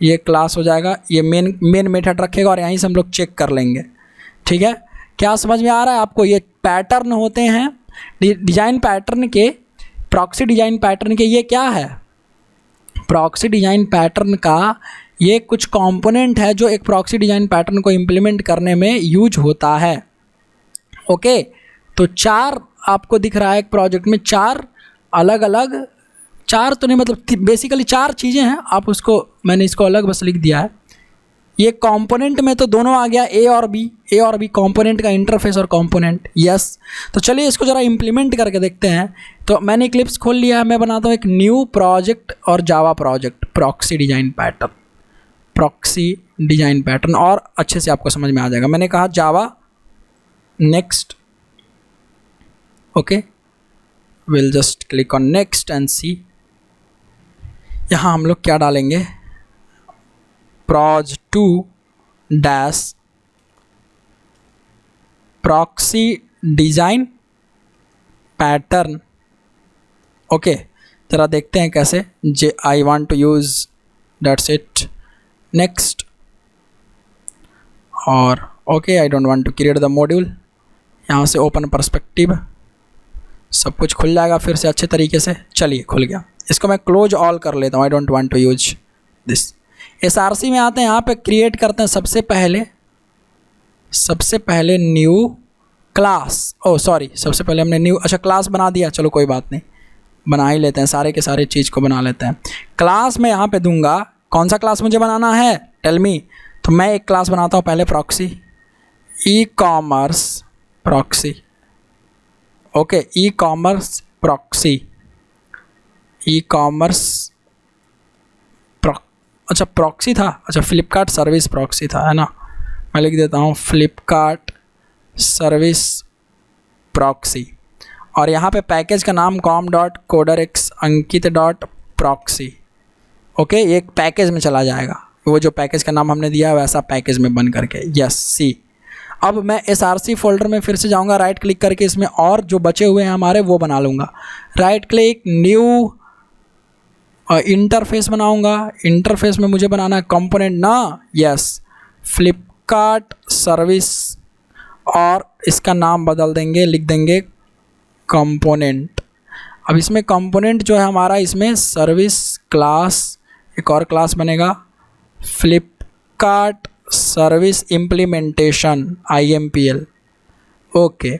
ये क्लास हो जाएगा। ये मेन मेथड रखेगा और यहीं से हम लोग चेक कर लेंगे, ठीक है। क्या समझ में आ रहा है आपको? ये पैटर्न होते हैं डिजाइन पैटर्न के, प्रॉक्सी डिजाइन पैटर्न के। ये क्या है? प्रॉक्सी डिजाइन पैटर्न का ये कुछ कंपोनेंट है जो एक प्रॉक्सी डिजाइन पैटर्न को इम्प्लीमेंट करने में यूज होता है, ओके। तो 4 आपको दिख रहा है एक प्रोजेक्ट में, 4 अलग अलग, 4 तो नहीं मतलब बेसिकली 4 चीज़ें हैं। आप उसको, मैंने इसको अलग बस लिख दिया है। ये कंपोनेंट में तो दोनों आ गया, ए और बी कंपोनेंट का इंटरफेस और कंपोनेंट, यस। तो चलिए इसको ज़रा इम्प्लीमेंट करके देखते हैं। तो मैंने क्लिप्स खोल लिया है, मैं बनाता हूँ एक न्यू प्रोजेक्ट और Java project, proxy design pattern, और अच्छे से आपको समझ में आ जाएगा। मैंने कहा Java, next, okay, will just click on next and see. यहाँ हम लोग क्या डालेंगे, proj2 dash proxy design pattern, okay. जरा देखते हैं कैसे, I want to use, that's it, next, और okay, I don't want to create the module. यहाँ से ओपन पर्सपेक्टिव, सब कुछ खुल जाएगा फिर से अच्छे तरीके से। चलिए खुल गया, इसको मैं क्लोज ऑल कर लेता हूँ, I don't want to use this. SRC में आते हैं, यहाँ पे क्रिएट करते हैं सबसे पहले न्यू क्लास, सबसे पहले हमने न्यू, अच्छा क्लास बना दिया, चलो कोई बात नहीं, बना ही लेते हैं, सारे के सारे चीज़ को बना लेते हैं। क्लास में यहाँ पे दूंगा, कौन सा क्लास मुझे बनाना है, टेल मी। तो मैं एक क्लास बनाता हूँ पहले, proxy e commerce proxy, okay, e commerce अच्छा प्रॉक्सी था, अच्छा फ्लिपकार्ट सर्विस प्रॉक्सी था, है ना। मैं लिख देता हूँ फ्लिपकार्ट सर्विस प्रॉक्सी, और यहाँ पे पैकेज का नाम com.coderx Ankit dot proxy, okay. ये एक पैकेज में चला जाएगा, वो जो पैकेज का नाम हमने दिया है वैसा पैकेज में बन करके, यस, सी। अब मैं SRC फोल्डर में फिर से जाऊँगा, राइट क्लिक करके इसमें और जो बचे हुए हैं हमारे वो बना लूँगा। राइट क्लिक, न्यू इंटरफेस बनाऊंगा। इंटरफेस में मुझे बनाना है कंपोनेंट ना, यस, फ्लिपकार्ट सर्विस, और इसका नाम बदल देंगे, लिख देंगे कंपोनेंट। अब इसमें कंपोनेंट जो है हमारा, इसमें सर्विस क्लास, एक और क्लास बनेगा Flipkart service implementation IMPL, okay.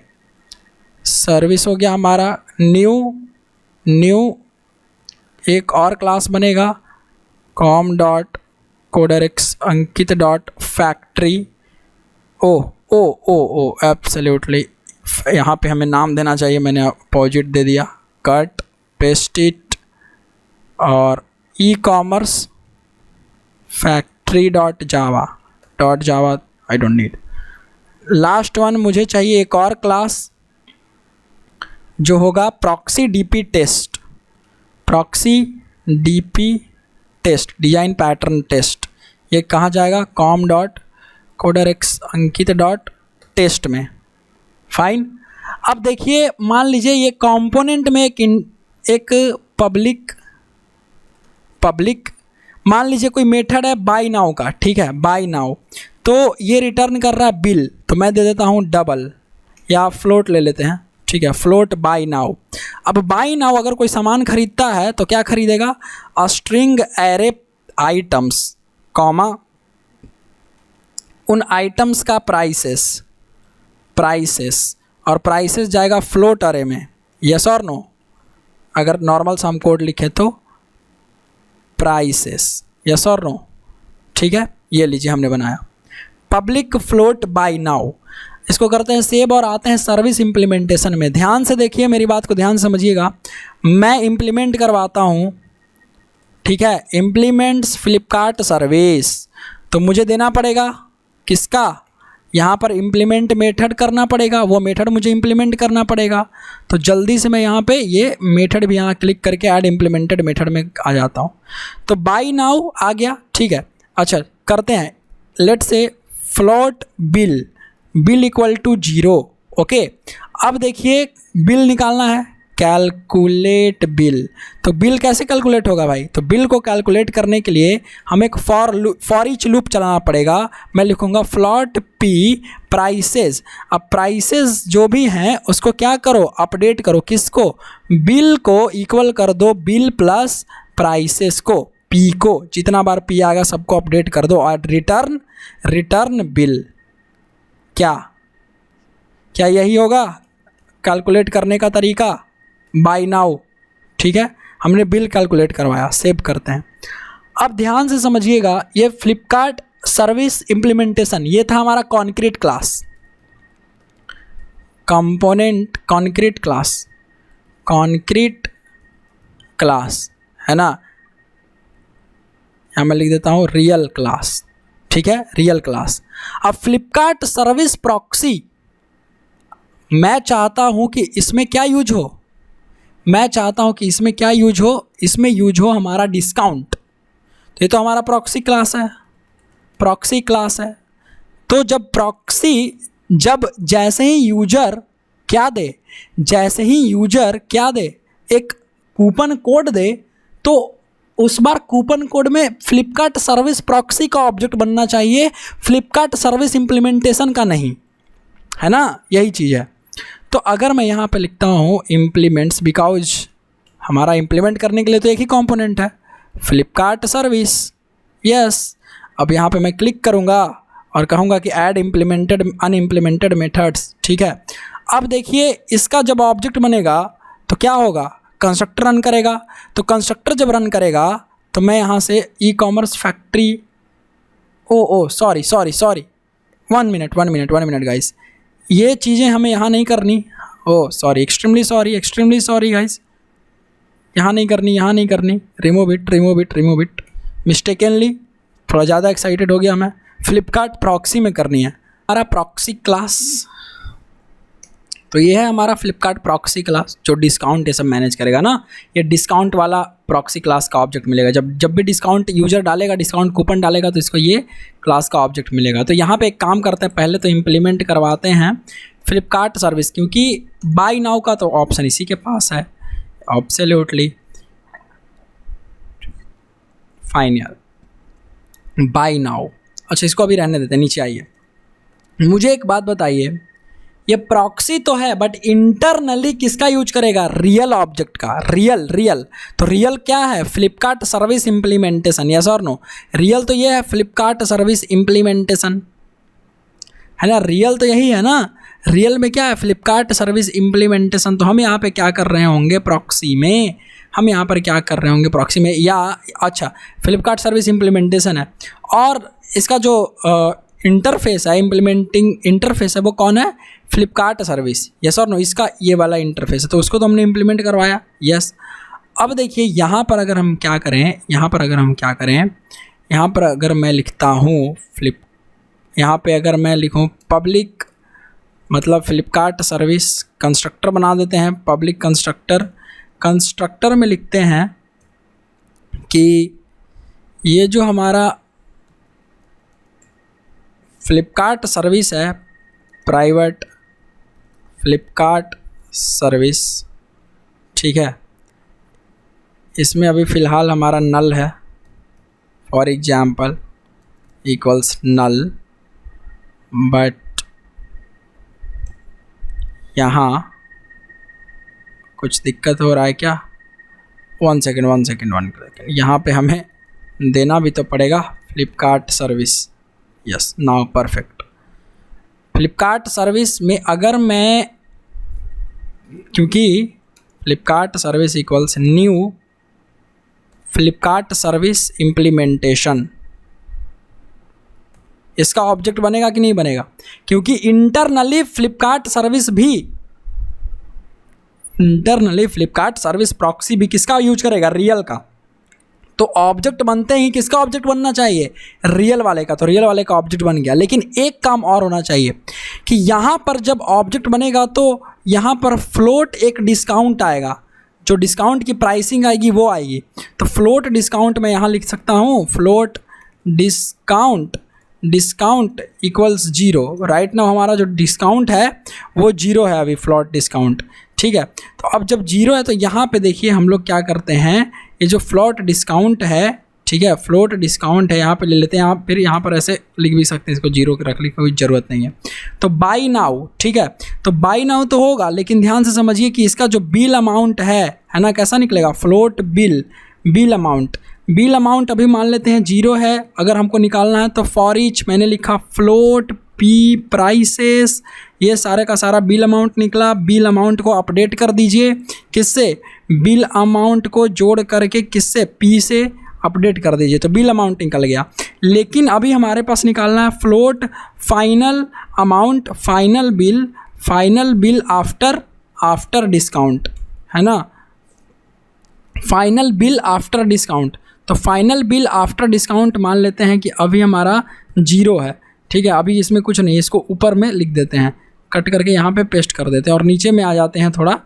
Service हो गया हमारा, न्यू एक और क्लास बनेगा com.coderx Ankit dot factory, oh absolutely, यहाँ पे हमें नाम देना चाहिए, मैंने अपोजिट दे दिया, कट पेस्ट इट, और e commerce factory dot Java I don't need. Last one मुझे चाहिए एक और क्लास जो होगा proxy DP test, design pattern test. ये कहाँ जाएगा, com.coderx अंकित डॉट टेस्ट में, फाइन। अब देखिए, मान लीजिए ये कंपोनेंट में एक पब्लिक पब्लिक, मान लीजिए कोई मेथड है बाय नाउ का, ठीक है, बाय नाउ, तो ये रिटर्न कर रहा है बिल, तो मैं दे देता हूँ डबल, या फ्लोट ले लेते हैं, ठीक है, फ्लोट बाय नाउ। अब बाय नाउ अगर कोई सामान खरीदता है तो क्या खरीदेगा, a string array items, comma उन आइटम्स का प्राइसेस और प्राइसेस जाएगा फ्लोट अरे में, यस और नो। अगर नॉर्मल सम कोड लिखे तो प्राइसेस, यस और नो, ठीक है। ये लीजिए हमने बनाया पब्लिक फ्लोट बाय नाउ। इसको करते हैं सेव और आते हैं सर्विस इम्प्लीमेंटेशन में। ध्यान से देखिए, मेरी बात को ध्यान से समझिएगा, मैं इम्प्लीमेंट करवाता हूँ, ठीक है, इम्प्लीमेंट्स फ्लिपकार्ट सर्विस, तो मुझे देना पड़ेगा किसका, यहाँ पर इम्प्लीमेंट मेथड करना पड़ेगा, वो मेथड मुझे इम्प्लीमेंट करना पड़ेगा। तो जल्दी से मैं यहाँ पे ये मेथड भी यहाँ क्लिक करके ऐड इम्प्लीमेंटेड मेथड में आ जाता हूँ। तो बाय नाउ आ गया, ठीक है। अच्छा करते हैं, let's say float bill equal to 0, okay. अब देखिए बिल निकालना है, कैलकुलेट बिल। तो बिल कैसे कैलकुलेट होगा भाई, तो बिल को कैलकुलेट करने के लिए हमें एक फॉर ईच लूप चलाना पड़ेगा। मैं लिखूंगा फ्लोट पी प्राइसेस। अब प्राइसेस जो भी हैं उसको क्या करो, अपडेट करो, किसको, बिल को इक्वल कर दो बिल प्लस प्राइसेस को, पी को, जितना बार पी आएगा सबको अपडेट कर दो, और रिटर्न बिल। क्या यही होगा कैलकुलेट करने का तरीका बाय नाउ, ठीक है। हमने बिल कैलकुलेट करवाया, सेव करते हैं। अब ध्यान से समझिएगा, ये फ्लिपकार्ट सर्विस इम्प्लीमेंटेशन, ये था हमारा concrete class, component concrete class है ना। यहाँ मैं लिख देता हूँ रियल क्लास, ठीक है, रियल क्लास। अब फ्लिपकार्ट सर्विस प्रॉक्सी, मैं चाहता हूँ कि इसमें क्या यूज हो, इसमें यूज हो हमारा डिस्काउंट। तो ये तो हमारा प्रॉक्सी क्लास है। तो जब प्रॉक्सी, जैसे ही यूजर क्या दे, एक कूपन कोड दे, तो उस बार कूपन कोड में फ्लिपकार्ट सर्विस प्रॉक्सी का ऑब्जेक्ट बनना चाहिए, फ्लिपकार्ट सर्विस इम्प्लीमेंटेशन का नहीं, है ना, यही चीज़ है। तो अगर मैं यहाँ पे लिखता हूँ इम्प्लीमेंट्स, बिकॉज हमारा इम्प्लीमेंट करने के लिए तो एक ही कंपोनेंट है, फ्लिपकार्ट सर्विस, यस। अब यहाँ पे मैं क्लिक करूँगा और कहूँगा कि ऐड इम्प्लीमेंटेड अनइम्प्लीमेंटेड मेथड्स, ठीक है। अब देखिए इसका जब ऑब्जेक्ट बनेगा तो क्या होगा, कंस्ट्रक्टर रन करेगा। तो कंस्ट्रक्टर जब रन करेगा तो मैं यहाँ से ई commerce factory, sorry, one minute guys, ये चीज़ें हमें यहाँ नहीं करनी, एक्सट्रीमली सॉरी गाइस, यहाँ नहीं करनी, रिमूव इट, मिस्टेकनली, थोड़ा ज़्यादा एक्साइटेड हो गया मैं, फ्लिपकार्ट प्रॉक्सी में करनी है हमारा प्रॉक्सी क्लास। तो ये है हमारा फ्लिपकार्ट प्रॉक्सी क्लास जो डिस्काउंट ये सब मैनेज करेगा ना। ये डिस्काउंट वाला प्रॉक्सी क्लास का ऑब्जेक्ट मिलेगा, जब भी डिस्काउंट यूजर डालेगा, डिस्काउंट कूपन डालेगा, तो इसको ये क्लास का ऑब्जेक्ट मिलेगा। तो यहाँ पे एक काम करते हैं, पहले तो इम्प्लीमेंट करवाते हैं फ्लिपकार्ट सर्विस, क्योंकि बाय नाउ का तो ऑप्शन इसी के पास है, एब्सोल्युटली फाइन यार, बाय नाउ। अच्छा इसको अभी रहने देते हैं, नीचे आइए। मुझे एक बात बताइए, ये प्रॉक्सी तो है बट इंटरनली किसका यूज करेगा, रियल ऑब्जेक्ट का, रियल। तो रियल क्या है, फ्लिपकार्ट सर्विस इम्प्लीमेंटेशन, यस और नो। रियल तो ये है फ्लिपकार्ट सर्विस इम्प्लीमेंटेशन, है ना, रियल तो यही है ना। रियल में क्या है, फ्लिपकार्ट सर्विस इम्प्लीमेंटेशन। तो हम यहाँ पे क्या कर रहे होंगे प्रॉक्सी में, या अच्छा फ्लिपकार्ट सर्विस इम्प्लीमेंटेशन है, और इसका जो इंटरफेस है, इम्प्लीमेंटिंग इंटरफेस है, वो कौन है, फ्लिपकार्ट सर्विस, यस और नो। इसका ये वाला इंटरफेस है, तो उसको तो हमने इम्प्लीमेंट करवाया, यस। अब देखिए यहाँ पर अगर हम क्या करें, यहाँ पर अगर मैं लिखता हूँ यहाँ पे अगर मैं लिखूँ पब्लिक, मतलब फ्लिपकार्ट सर्विस, कंस्ट्रक्टर बना देते हैं, पब्लिक कंस्ट्रक्टर में लिखते हैं कि ये जो हमारा फ्लिपकार्ट सर्विस है, प्राइवेट फ्लिपकार्ट सर्विस, ठीक है, इसमें अभी फ़िलहाल हमारा नल है, for example equals null, but यहाँ कुछ दिक्कत हो रहा है क्या? वन सेकेंड, यहाँ पे हमें देना भी तो पड़ेगा Flipkart service. Yes, now perfect. Flipkart service में अगर मैं, क्योंकि Flipkart service equals new Flipkart service implementation, इसका ऑब्जेक्ट बनेगा कि नहीं बनेगा? क्योंकि इंटरनली फ्लिपकार्ट सर्विस प्रॉक्सी भी किसका यूज करेगा? रियल का। तो ऑब्जेक्ट बनते ही किसका ऑब्जेक्ट बनना चाहिए? रियल वाले का। तो रियल वाले का ऑब्जेक्ट बन गया, लेकिन एक काम और होना चाहिए कि यहाँ पर जब ऑब्जेक्ट बनेगा तो यहाँ पर फ्लोट एक डिस्काउंट आएगा, जो डिस्काउंट की प्राइसिंग आएगी वो आएगी। तो फ्लोट डिस्काउंट मैं यहाँ लिख सकता हूँ, float discount equals 0। Right now हमारा जो डिस्काउंट है वो 0 है अभी, फ्लोट डिस्काउंट। ठीक है, तो अब जब 0 है तो यहाँ पे देखिए हम लोग क्या करते हैं, ये जो फ्लोट डिस्काउंट है, ठीक है, फ्लोट डिस्काउंट है, यहाँ पे ले लेते हैं। फिर यहाँ पर ऐसे लिख भी सकते हैं, इसको 0 के रखने की कोई ज़रूरत नहीं है। तो बाई नाउ, ठीक है, तो बाई नाउ तो होगा, लेकिन ध्यान से समझिए कि इसका जो बिल अमाउंट है ना, कैसा निकलेगा? फ्लोट बिल अमाउंट अभी मान लेते हैं 0 है। अगर हमको निकालना है तो फॉर ईच मैंने लिखा फ्लोट पी प्राइसेस, ये सारे का सारा बिल अमाउंट निकला। बिल अमाउंट को अपडेट कर दीजिए, किससे? बिल अमाउंट को जोड़ करके किससे? पी से अपडेट कर दीजिए, तो बिल अमाउंट निकल गया। लेकिन अभी हमारे पास निकालना है float final amount, final bill after discount, है ना, फाइनल बिल आफ्टर डिस्काउंट। तो फाइनल बिल आफ्टर डिस्काउंट मान लेते हैं कि अभी हमारा 0 है। ठीक है, अभी इसमें कुछ नहीं, इसको ऊपर में लिख देते हैं, कट करके यहाँ पे पेस्ट कर देते हैं और नीचे में आ जाते हैं, थोड़ा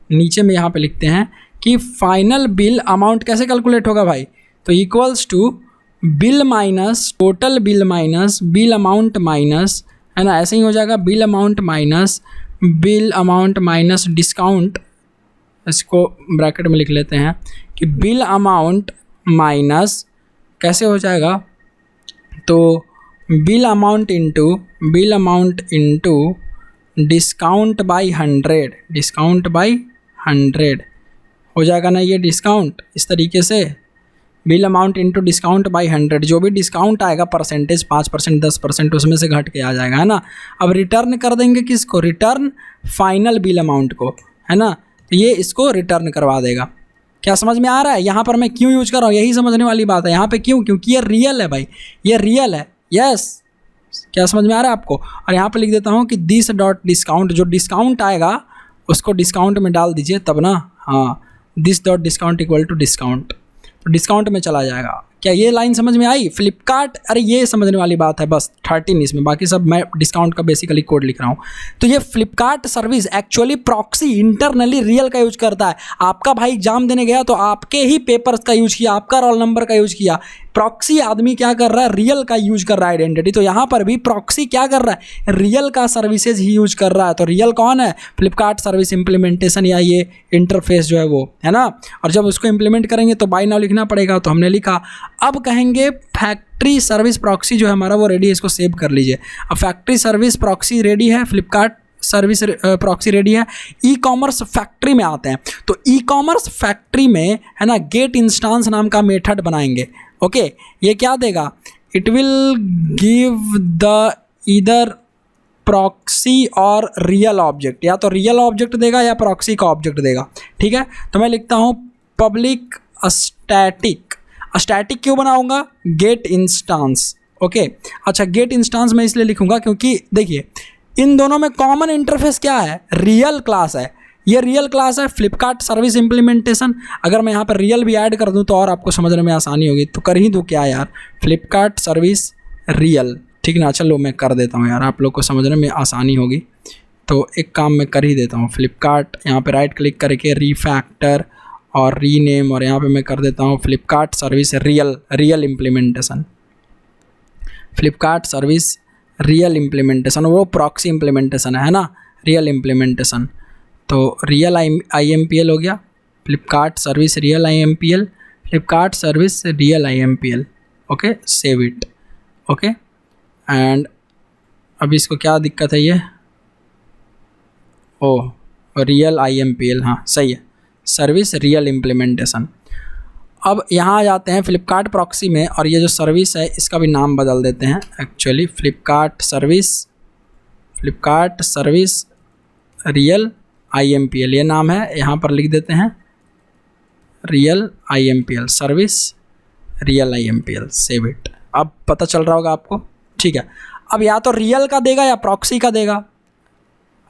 नीचे में यहाँ पे लिखते हैं कि फाइनल बिल अमाउंट कैसे कैलकुलेट होगा भाई? तो equals to bill minus total bill minus bill amount minus, है ना, ऐसे ही हो जाएगा, बिल अमाउंट माइनस डिस्काउंट। इसको ब्रैकेट में लिख लेते हैं कि बिल अमाउंट माइनस कैसे हो जाएगा? तो bill amount into discount by 100 हो जाएगा ना ये डिस्काउंट। इस तरीके से bill amount into discount by 100, जो भी डिस्काउंट आएगा परसेंटेज 5%, 10%, उसमें से घट के आ जाएगा, है ना। अब रिटर्न कर देंगे किसको? रिटर्न फाइनल बिल अमाउंट को, है ना, तो ये इसको रिटर्न करवा देगा। क्या समझ में आ रहा है? यहाँ पर मैं क्यों यूज कर रहा हूँ, यही समझने वाली बात है। यहाँ पे क्यों? क्योंकि ये रियल है भाई, ये रियल है। यस, क्या समझ में आ रहा है आपको? और यहाँ पे लिख देता हूँ कि दिस डॉट डिस्काउंट, जो डिस्काउंट आएगा उसको डिस्काउंट में डाल दीजिए तब ना, हाँ, this dot discount equal to discount, तो डिस्काउंट में चला जाएगा। क्या ये लाइन समझ में आई? फ्लिपकार्ट, अरे ये समझने वाली बात है बस, 13 इसमें, बाकी सब मैं डिस्काउंट का बेसिकली कोड लिख रहा हूँ। तो ये Flipkart service actually proxy internally real का यूज करता है। आपका भाई एग्जाम देने गया तो आपके ही पेपर्स का यूज किया, आपका रोल नंबर का यूज किया। प्रॉक्सी आदमी क्या कर रहा है? रियल का यूज कर रहा है आइडेंटिटी। तो यहाँ पर भी प्रॉक्सी क्या कर रहा है? रियल का सर्विसेज ही यूज कर रहा है। तो रियल कौन है? फ्लिपकार्ट सर्विस इंप्लीमेंटेशन, या ये इंटरफेस जो है वो, है ना। और जब उसको इंप्लीमेंट करेंगे तो बाय नाउ लिखना पड़ेगा, तो हमने लिखा। अब कहेंगे फैक्ट्री सर्विस प्रॉक्सी जो है हमारा वो रेडी है, इसको सेव कर लीजिए। अब फैक्ट्री सर्विस प्रॉक्सी रेडी है, फ्लिपकार्ट सर्विस प्रॉक्सी रेडी है। ई कॉमर्स फैक्ट्री में आते हैं। तो ई कॉमर्स फैक्ट्री में, है ना, गेट इंस्टांस नाम का मेथड बनाएंगे। ओके, ये क्या देगा? इट विल गिव द इधर प्रॉक्सी और रियल ऑब्जेक्ट, या तो रियल ऑब्जेक्ट देगा या प्रॉक्सी का ऑब्जेक्ट देगा। ठीक है, तो मैं लिखता हूँ पब्लिक स्टैटिक क्यों बनाऊंगा? Get instance. ओके, अच्छा, गेट इंस्टांस मैं इसलिए लिखूंगा क्योंकि देखिए इन दोनों में कॉमन इंटरफेस क्या है? रियल क्लास है। ये रियल क्लास है फ्लिपकार्ट सर्विस इंप्लीमेंटेशन। अगर मैं यहाँ पर रियल भी ऐड कर दूँ तो और आपको समझने में आसानी होगी, तो कर ही दूँ क्या यार, फ्लिपकार्ट सर्विस रियल। ठीक ना, चलो मैं कर देता हूँ यार, आप लोग को समझने में आसानी होगी। तो एक काम मैं कर ही देता हूँ, फ्लिपकार्ट, यहाँ पे राइट क्लिक करके रीफैक्टर और रीनेम, और यहाँ पे मैं कर देता हूँ Flipkart service real implementation. Flipkart service real implementation, वो प्रॉक्सी इम्प्लीमेंटेशन है ना, रियल इम्प्लीमेंटेशन। तो रियल IMPL हो गया। Flipkart service real IMPL, Flipkart service real IMPL, okay, save it, okay. And अभी इसको क्या दिक्कत है, ये ओह रियल IMPL, हाँ सही है, सर्विस रियल इम्प्लीमेंटेशन। अब यहाँ आ जाते हैं फ्लिपकार्ट प्रॉक्सी में, और ये जो सर्विस है इसका भी नाम बदल देते हैं actually, Flipkart service real IMPL ये नाम है, यहाँ पर लिख देते हैं real IMPL, service real IMPL, save it. अब पता चल रहा होगा आपको, ठीक है। अब या तो रियल का देगा या प्रॉक्सी का देगा,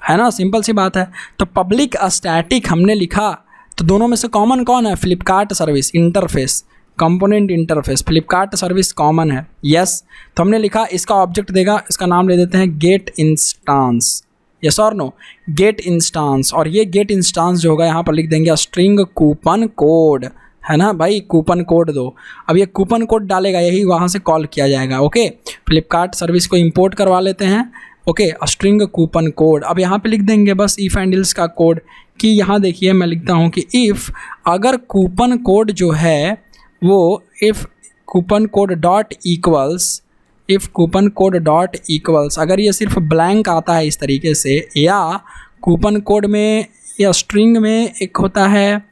है ना, सिंपल सी बात है। तो पब्लिक स्टैटिक हमने लिखा, तो दोनों में से कॉमन कौन है, Flipkart service interface, component interface, Flipkart service common है, यस। तो हमने लिखा इसका ऑब्जेक्ट देगा, इसका नाम ले देते हैं गेट इंस्टांस, यस और नो, गेट इंस्टांस। और ये गेट इंस्टांस जो होगा यहाँ पर लिख देंगे स्ट्रिंग कूपन कोड, है ना भाई, कूपन कोड दो। अब ये कूपन कोड डालेगा, यही वहाँ से कॉल किया जाएगा, ओके। फ्लिपकार्ट सर्विस को इंपोर्ट करवा लेते हैं, ओके, स्ट्रिंग कूपन कोड। अब यहाँ पे लिख देंगे बस इफ़ एंड एल्स का कोड, कि यहाँ देखिए मैं लिखता हूँ कि इफ़ अगर कूपन कोड जो है वो if coupon code dot equals, if coupon code dot equals, अगर ये सिर्फ ब्लैंक आता है इस तरीके से, या कूपन कोड में या स्ट्रिंग में एक होता है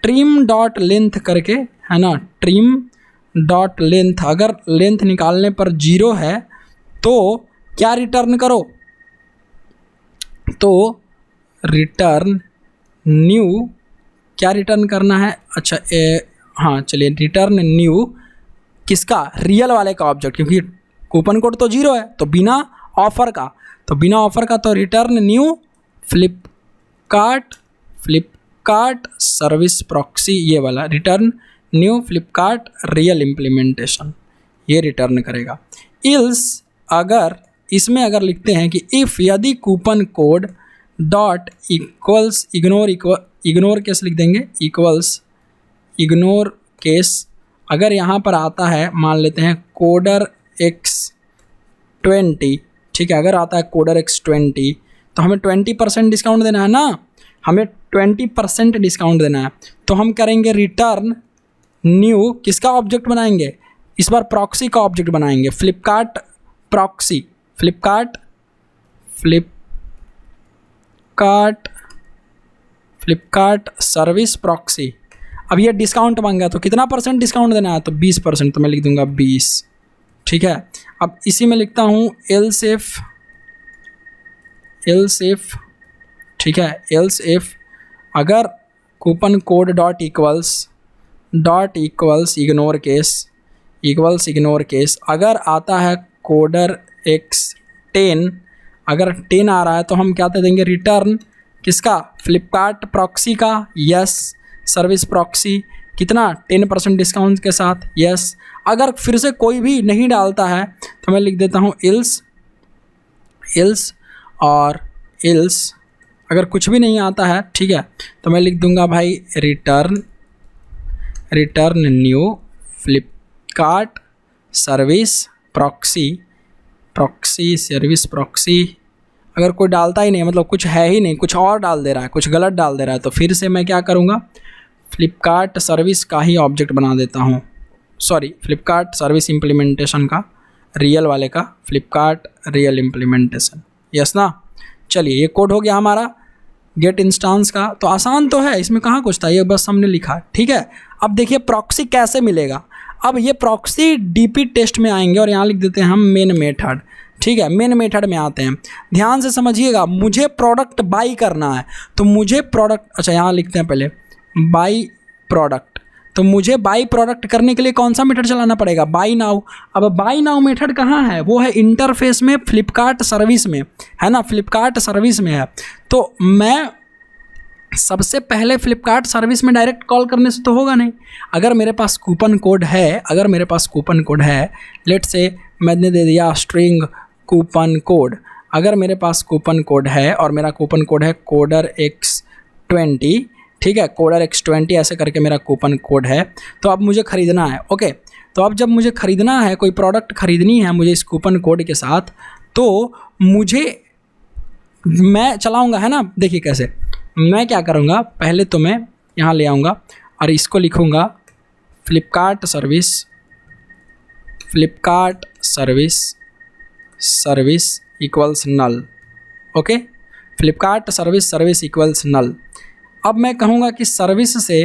ट्रिम डॉट लेंथ करके, है ना, ट्रिम डॉट लेंथ, अगर लेंथ निकालने पर 0 है तो क्या रिटर्न करो, तो रिटर्न न्यू, क्या रिटर्न करना है, अच्छा हाँ चलिए, रिटर्न न्यू किसका, रियल वाले का ऑब्जेक्ट, क्योंकि कूपन कोड तो 0 है, तो बिना ऑफ़र का, तो return new Flipkart service proxy, ये वाला return new Flipkart real implementation, ये रिटर्न करेगा। इल्स अगर इसमें अगर लिखते हैं कि इफ़ यदि coupon code dot equals, ignore case लिख देंगे, इक्वल्स इग्नोर केस, अगर यहाँ पर आता है, मान लेते हैं कोडर X20, ठीक है, अगर आता है कोडर X20 तो हमें 20% डिस्काउंट देना है ना, हमें 20% डिस्काउंट देना है, तो हम करेंगे रिटर्न न्यू, किसका ऑब्जेक्ट बनाएंगे, इस बार प्रॉक्सी का ऑब्जेक्ट बनाएंगे, Flipkart proxy, Flipkart service proxy. अब ये डिस्काउंट मांगा तो कितना % डिस्काउंट देना है, तो 20%, तो मैं लिख दूंगा 20, ठीक है। अब इसी में लिखता हूँ एल्स इफ, ठीक है, एल्स इफ अगर coupon code dot equals ignore case, अगर आता है कोडर X10, अगर 10 आ रहा है तो हम क्या दे देंगे, रिटर्न किसका, फ्लिपकार्ट प्रॉक्सी का, यस, सर्विस प्रॉक्सी, कितना 10% डिस्काउंट के साथ, यस। अगर फिर से कोई भी नहीं डालता है तो मैं लिख देता हूँ इल्स, और इल्स अगर कुछ भी नहीं आता है, ठीक है, तो मैं लिख दूंगा भाई return new Flipkart service proxy service proxy. अगर कोई डालता ही नहीं, मतलब कुछ है ही नहीं, कुछ और डाल दे रहा है, कुछ गलत डाल दे रहा है, तो फिर से मैं क्या करूँगा, फ्लिपकार्ट सर्विस का ही ऑब्जेक्ट बना देता हूँ, सॉरी, फ्लिपकार्ट सर्विस इम्प्लीमेंटेशन का, रियल वाले का, फ्लिपकार्ट रियल इम्प्लीमेंटेशन, यस ना। चलिए ये कोड हो गया हमारा गेट इंस्टांस का, तो आसान तो है, इसमें कहाँ कुछ था, ये बस हमने लिखा, ठीक है। अब देखिए प्रॉक्सी कैसे मिलेगा, अब ये प्रॉक्सी DP टेस्ट में आएंगे और यहाँ लिख देते हैं हम मेन मेथड, ठीक है, मेन मेथड में आते हैं, ध्यान से समझिएगा, मुझे प्रोडक्ट बाई करना है, तो मुझे प्रोडक्ट, अच्छा यहाँ लिखते हैं पहले बाई प्रोडक्ट, तो मुझे बाई प्रोडक्ट करने के लिए कौन सा मेथड चलाना पड़ेगा, बाई नाउ। अब बाई नाउ मेथड कहाँ है, वो है इंटरफेस में, फ्लिपकार्ट सर्विस में, है ना, फ्लिपकार्ट सर्विस में है। तो मैं सबसे पहले फ्लिपकार्ट सर्विस में डायरेक्ट कॉल करने से तो होगा नहीं, अगर मेरे पास कूपन कोड है, लेट्स से मैंने दे दिया स्ट्रिंग कूपन कोड, अगर मेरे पास कूपन कोड है और मेरा कूपन कोड है कोडर X20, ठीक है, कोडर X20 ऐसे करके मेरा कूपन कोड है, तो अब मुझे ख़रीदना है, ओके। तो अब जब मुझे ख़रीदना है, कोई प्रोडक्ट ख़रीदनी है मुझे इस कूपन कोड के साथ, तो मैं चलाऊंगा, है ना, देखिए कैसे, मैं क्या करूंगा, पहले तो मैं यहाँ ले आऊँगा और इसको लिखूँगा फ्लिपकार्ट सर्विस इक्वल्स नल। ओके, फ्लिपकार्ट सर्विस इक्वल्स नल। अब मैं कहूँगा कि सर्विस से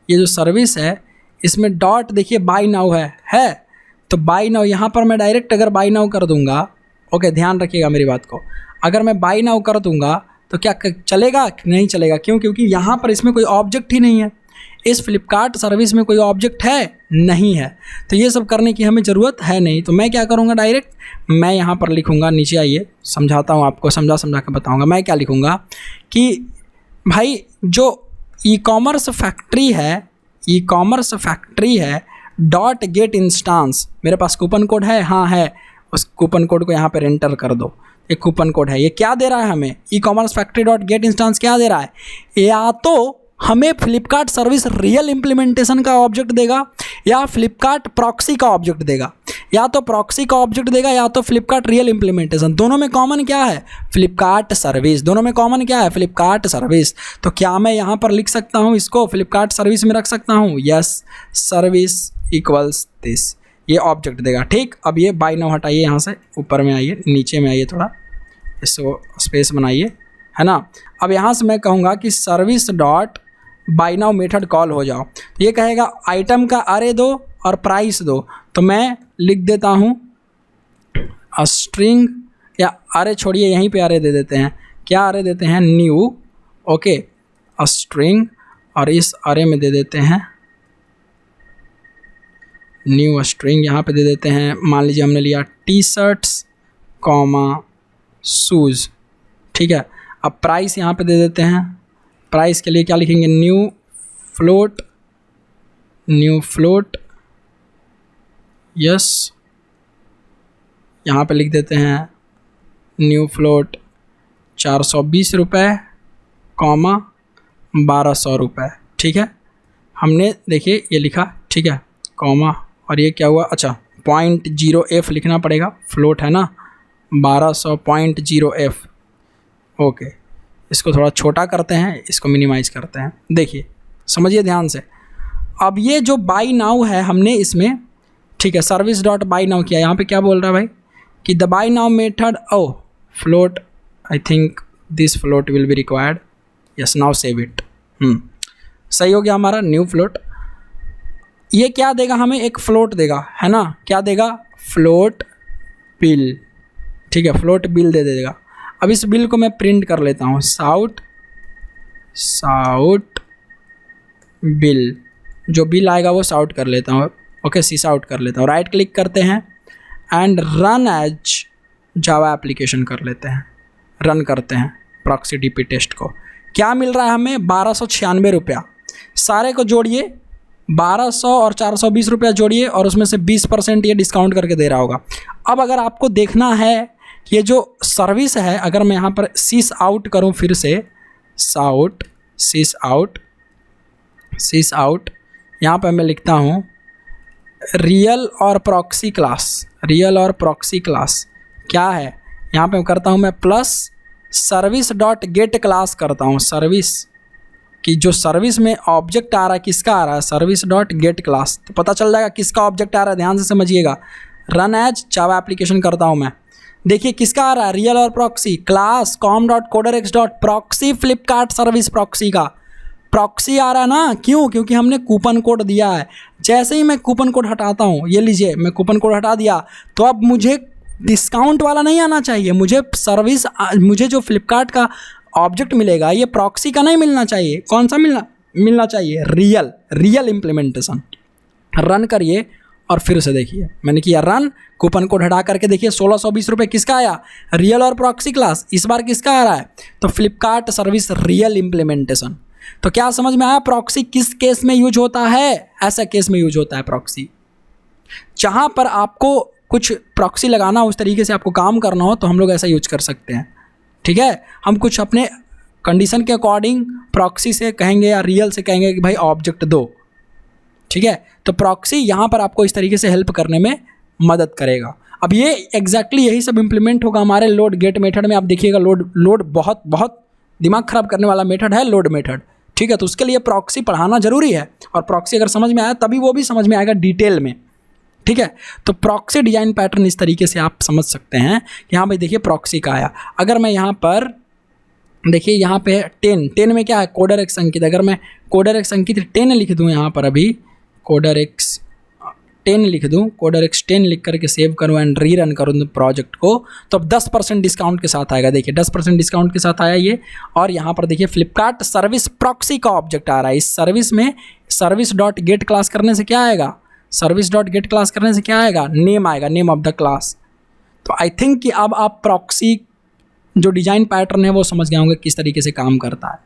ये जो सर्विस है इसमें डॉट देखिए बाय नाउ है तो बाय नाउ यहाँ पर मैं डायरेक्ट अगर बाय नाउ कर दूँगा, ओके ध्यान रखिएगा मेरी बात को, अगर मैं बाय नाउ कर दूँगा तो क्या चलेगा? नहीं चलेगा। क्यों? क्योंकि यहाँ पर इसमें कोई ऑब्जेक्ट ही नहीं है, इस फ्लिपकार्ट सर्विस में कोई ऑब्जेक्ट है नहीं है, तो ये सब करने की हमें ज़रूरत है नहीं। तो मैं क्या करूँगा, डायरेक्ट मैं यहाँ पर लिखूँगा, नीचे आइए समझाता हूँ आपको, समझा के बताऊँगा। मैं क्या लिखूँगा कि भाई जो ई कॉमर्स फैक्ट्री है डॉट गेट इंस्टांस, मेरे पास कूपन कोड है, हाँ है, उस कूपन कोड को यहाँ पर एंटर कर दो। एक कूपन कोड है, ये क्या दे रहा है हमें? ई commerce factory dot gate instance क्या दे रहा है? या तो हमें फ्लिपकार्ट सर्विस रियल इम्प्लीमेंटेशन का ऑब्जेक्ट देगा या फ्लिपकार्ट प्रॉक्सी का ऑब्जेक्ट देगा, या तो प्रॉक्सी का ऑब्जेक्ट देगा या तो फ्लिपकार्ट रियल इम्प्लीमेंटेशन। दोनों में कॉमन क्या है? फ्लिपकार्ट सर्विस। दोनों में कॉमन क्या है? फ्लिपकार्ट सर्विस। तो क्या मैं यहाँ पर लिख सकता हूँ, इसको फ्लिपकार्ट सर्विस में रख सकता हूँ? यस, सर्विस इक्वल्स दिस, ये ऑब्जेक्ट देगा। ठीक, अब ये बाय नाउ हटाइए, यहाँ से ऊपर में आइए, नीचे में आइए, थोड़ा इसको स्पेस बनाइए, है ना। अब यहाँ से मैं कहूँगा कि service dot by now method call हो जाओ, तो ये कहेगा आइटम का अरे दो और प्राइस दो। तो मैं लिख देता हूँ स्ट्रिंग, या अरे छोड़िए यहीं पे अरे दे देते हैं, क्या अरे देते हैं? न्यू। ओके, स्ट्रिंग, और इस अरे में दे देते हैं न्यू स्ट्रिंग, यहाँ पे दे देते हैं, मान लीजिए हमने लिया टी शर्ट्स कॉमा शूज़। ठीक है, अब प्राइस यहाँ पे दे देते हैं, प्राइस के लिए क्या लिखेंगे? न्यू फ्लोट, यस, यहाँ पे लिख देते हैं न्यू फ्लोट 420 रुपये कॉमा 1200 रुपये। ठीक है, हमने देखिए ये लिखा, ठीक है, कॉमा, और ये क्या हुआ? अच्छा, 0.0f लिखना पड़ेगा, फ्लोट है ना, 1200.0f। ओके, इसको थोड़ा छोटा करते हैं, इसको मिनिमाइज करते हैं। देखिए समझिए ध्यान से, अब ये जो बाय नाउ है हमने इसमें, ठीक है, सर्विस डॉट बाय नाउ किया। यहाँ पे क्या बोल रहा है भाई कि the buy now method, oh float, I think this float will be required, yes, now save it. सही हो गया हमारा न्यू फ्लोट। ये क्या देगा हमें? एक फ्लोट देगा, है ना। क्या देगा? Float bill. ठीक है, फ्लोट बिल दे देगा। अब इस बिल को मैं प्रिंट कर लेता हूँ, साउट बिल, जो बिल आएगा वो साउट कर लेता हूँ। ओके, सी आउट कर लेता हूँ। राइट क्लिक करते हैं and run as Java application कर लेते हैं, रन करते हैं प्रॉक्सी डीपी टेस्ट को। क्या मिल रहा है हमें? 1296 रुपया। सारे को जोड़िए, 1200 और 420 रुपया जोड़िए, और उसमें से 20% ये डिस्काउंट करके दे रहा होगा। अब अगर आपको देखना है ये जो सर्विस है, अगर मैं यहाँ पर सीस आउट करूँ, फिर से सीस आउट, यहाँ पर मैं लिखता हूँ रियल और प्रॉक्सी क्लास क्या है, यहाँ पे मैं करता हूँ मैं plus service dot gate class करता हूँ। सर्विस की जो सर्विस में ऑब्जेक्ट आ रहा है, किसका आ रहा है? Service dot gate class. तो पता चल जाएगा किसका ऑब्जेक्ट आ रहा है, ध्यान से समझिएगा। रन एज जावा एप्लीकेशन करता हूँ मैं, देखिए किसका आ रहा है? रियल और proxy, class com dot coder x dot proxy, Flipkart service proxy का प्रॉक्सी आ रहा है ना। क्यों? क्योंकि हमने कूपन कोड दिया है। जैसे ही मैं कूपन कोड हटाता हूँ, ये लीजिए मैं कूपन कोड हटा दिया, तो अब मुझे डिस्काउंट वाला नहीं आना चाहिए, मुझे जो फ्लिपकार्ट का ऑब्जेक्ट मिलेगा ये प्रॉक्सी का नहीं मिलना चाहिए। कौन सा मिलना चाहिए? Real implementation. रन करिए और फिर से देखिए, मैंने किया रन, कूपन कोड हटा करके देखिए 1620 रुपये किसका आया? रियल और प्रॉक्सी क्लास। इस बार किसका आ रहा है? तो फ्लिपकार्ट सर्विस रियल इम्प्लीमेंटेशन। तो क्या समझ में आया? प्रॉक्सी किस केस में यूज होता है? ऐसा केस में यूज होता है प्रॉक्सी, जहाँ पर आपको कुछ प्रॉक्सी लगाना, उस तरीके से आपको काम करना हो, तो हम लोग ऐसा यूज कर सकते हैं। ठीक है, हम कुछ अपने कंडीशन के अकॉर्डिंग प्रॉक्सी से कहेंगे या रियल से कहेंगे कि भाई ऑब्जेक्ट दो। ठीक है, तो प्रॉक्सी यहाँ पर आपको इस तरीके से हेल्प करने में मदद करेगा। अब ये एग्जैक्टली यही सब इम्प्लीमेंट होगा हमारे लोड गेट मेथड में। आप देखिएगा लोड बहुत बहुत दिमाग खराब करने वाला मेथड है लोड मेथड, ठीक है। तो उसके लिए प्रॉक्सी पढ़ाना जरूरी है, और प्रॉक्सी अगर समझ में आया तभी वो भी समझ में आएगा डिटेल में, ठीक है। तो प्रॉक्सी डिजाइन पैटर्न इस तरीके से आप समझ सकते हैं कि हाँ भाई देखिए प्रॉक्सी का आया। अगर मैं यहाँ पर देखिए यहाँ पे 10 में क्या है, कोडर एक्स अंकित। अगर मैं कोडर एक्स अंकित 10 लिख दूँ यहाँ पर, अभी कोडर एक्स 10 लिख दूँ, कोडर एक्स 10 लिख करके सेव करूँ एंड रीरन करूँ प्रोजेक्ट को, तो अब 10% डिस्काउंट के साथ आएगा। देखिए 10% डिस्काउंट के साथ आया ये। और यहाँ पर देखिए फ्लिपकार्ट सर्विस प्रॉक्सी का ऑब्जेक्ट आ रहा है। इस सर्विस में सर्विस डॉट गेट क्लास करने से क्या आएगा, सर्विस डॉट गेट क्लास करने से क्या आएगा, नेम आएगा, नेम ऑफ द क्लास। तो आई थिंक कि अब आप प्रॉक्सी जो डिजाइन पैटर्न है वो समझ गए होंगे किस तरीके से काम करता है।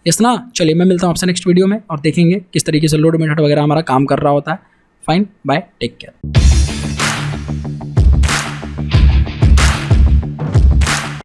यस ना। चलिए मैं मिलता हूँ आपसे नेक्स्ट वीडियो में और देखेंगे किस तरीके से लोड मेथड वगैरह हमारा काम कर रहा होता है। Fine, bye, take care.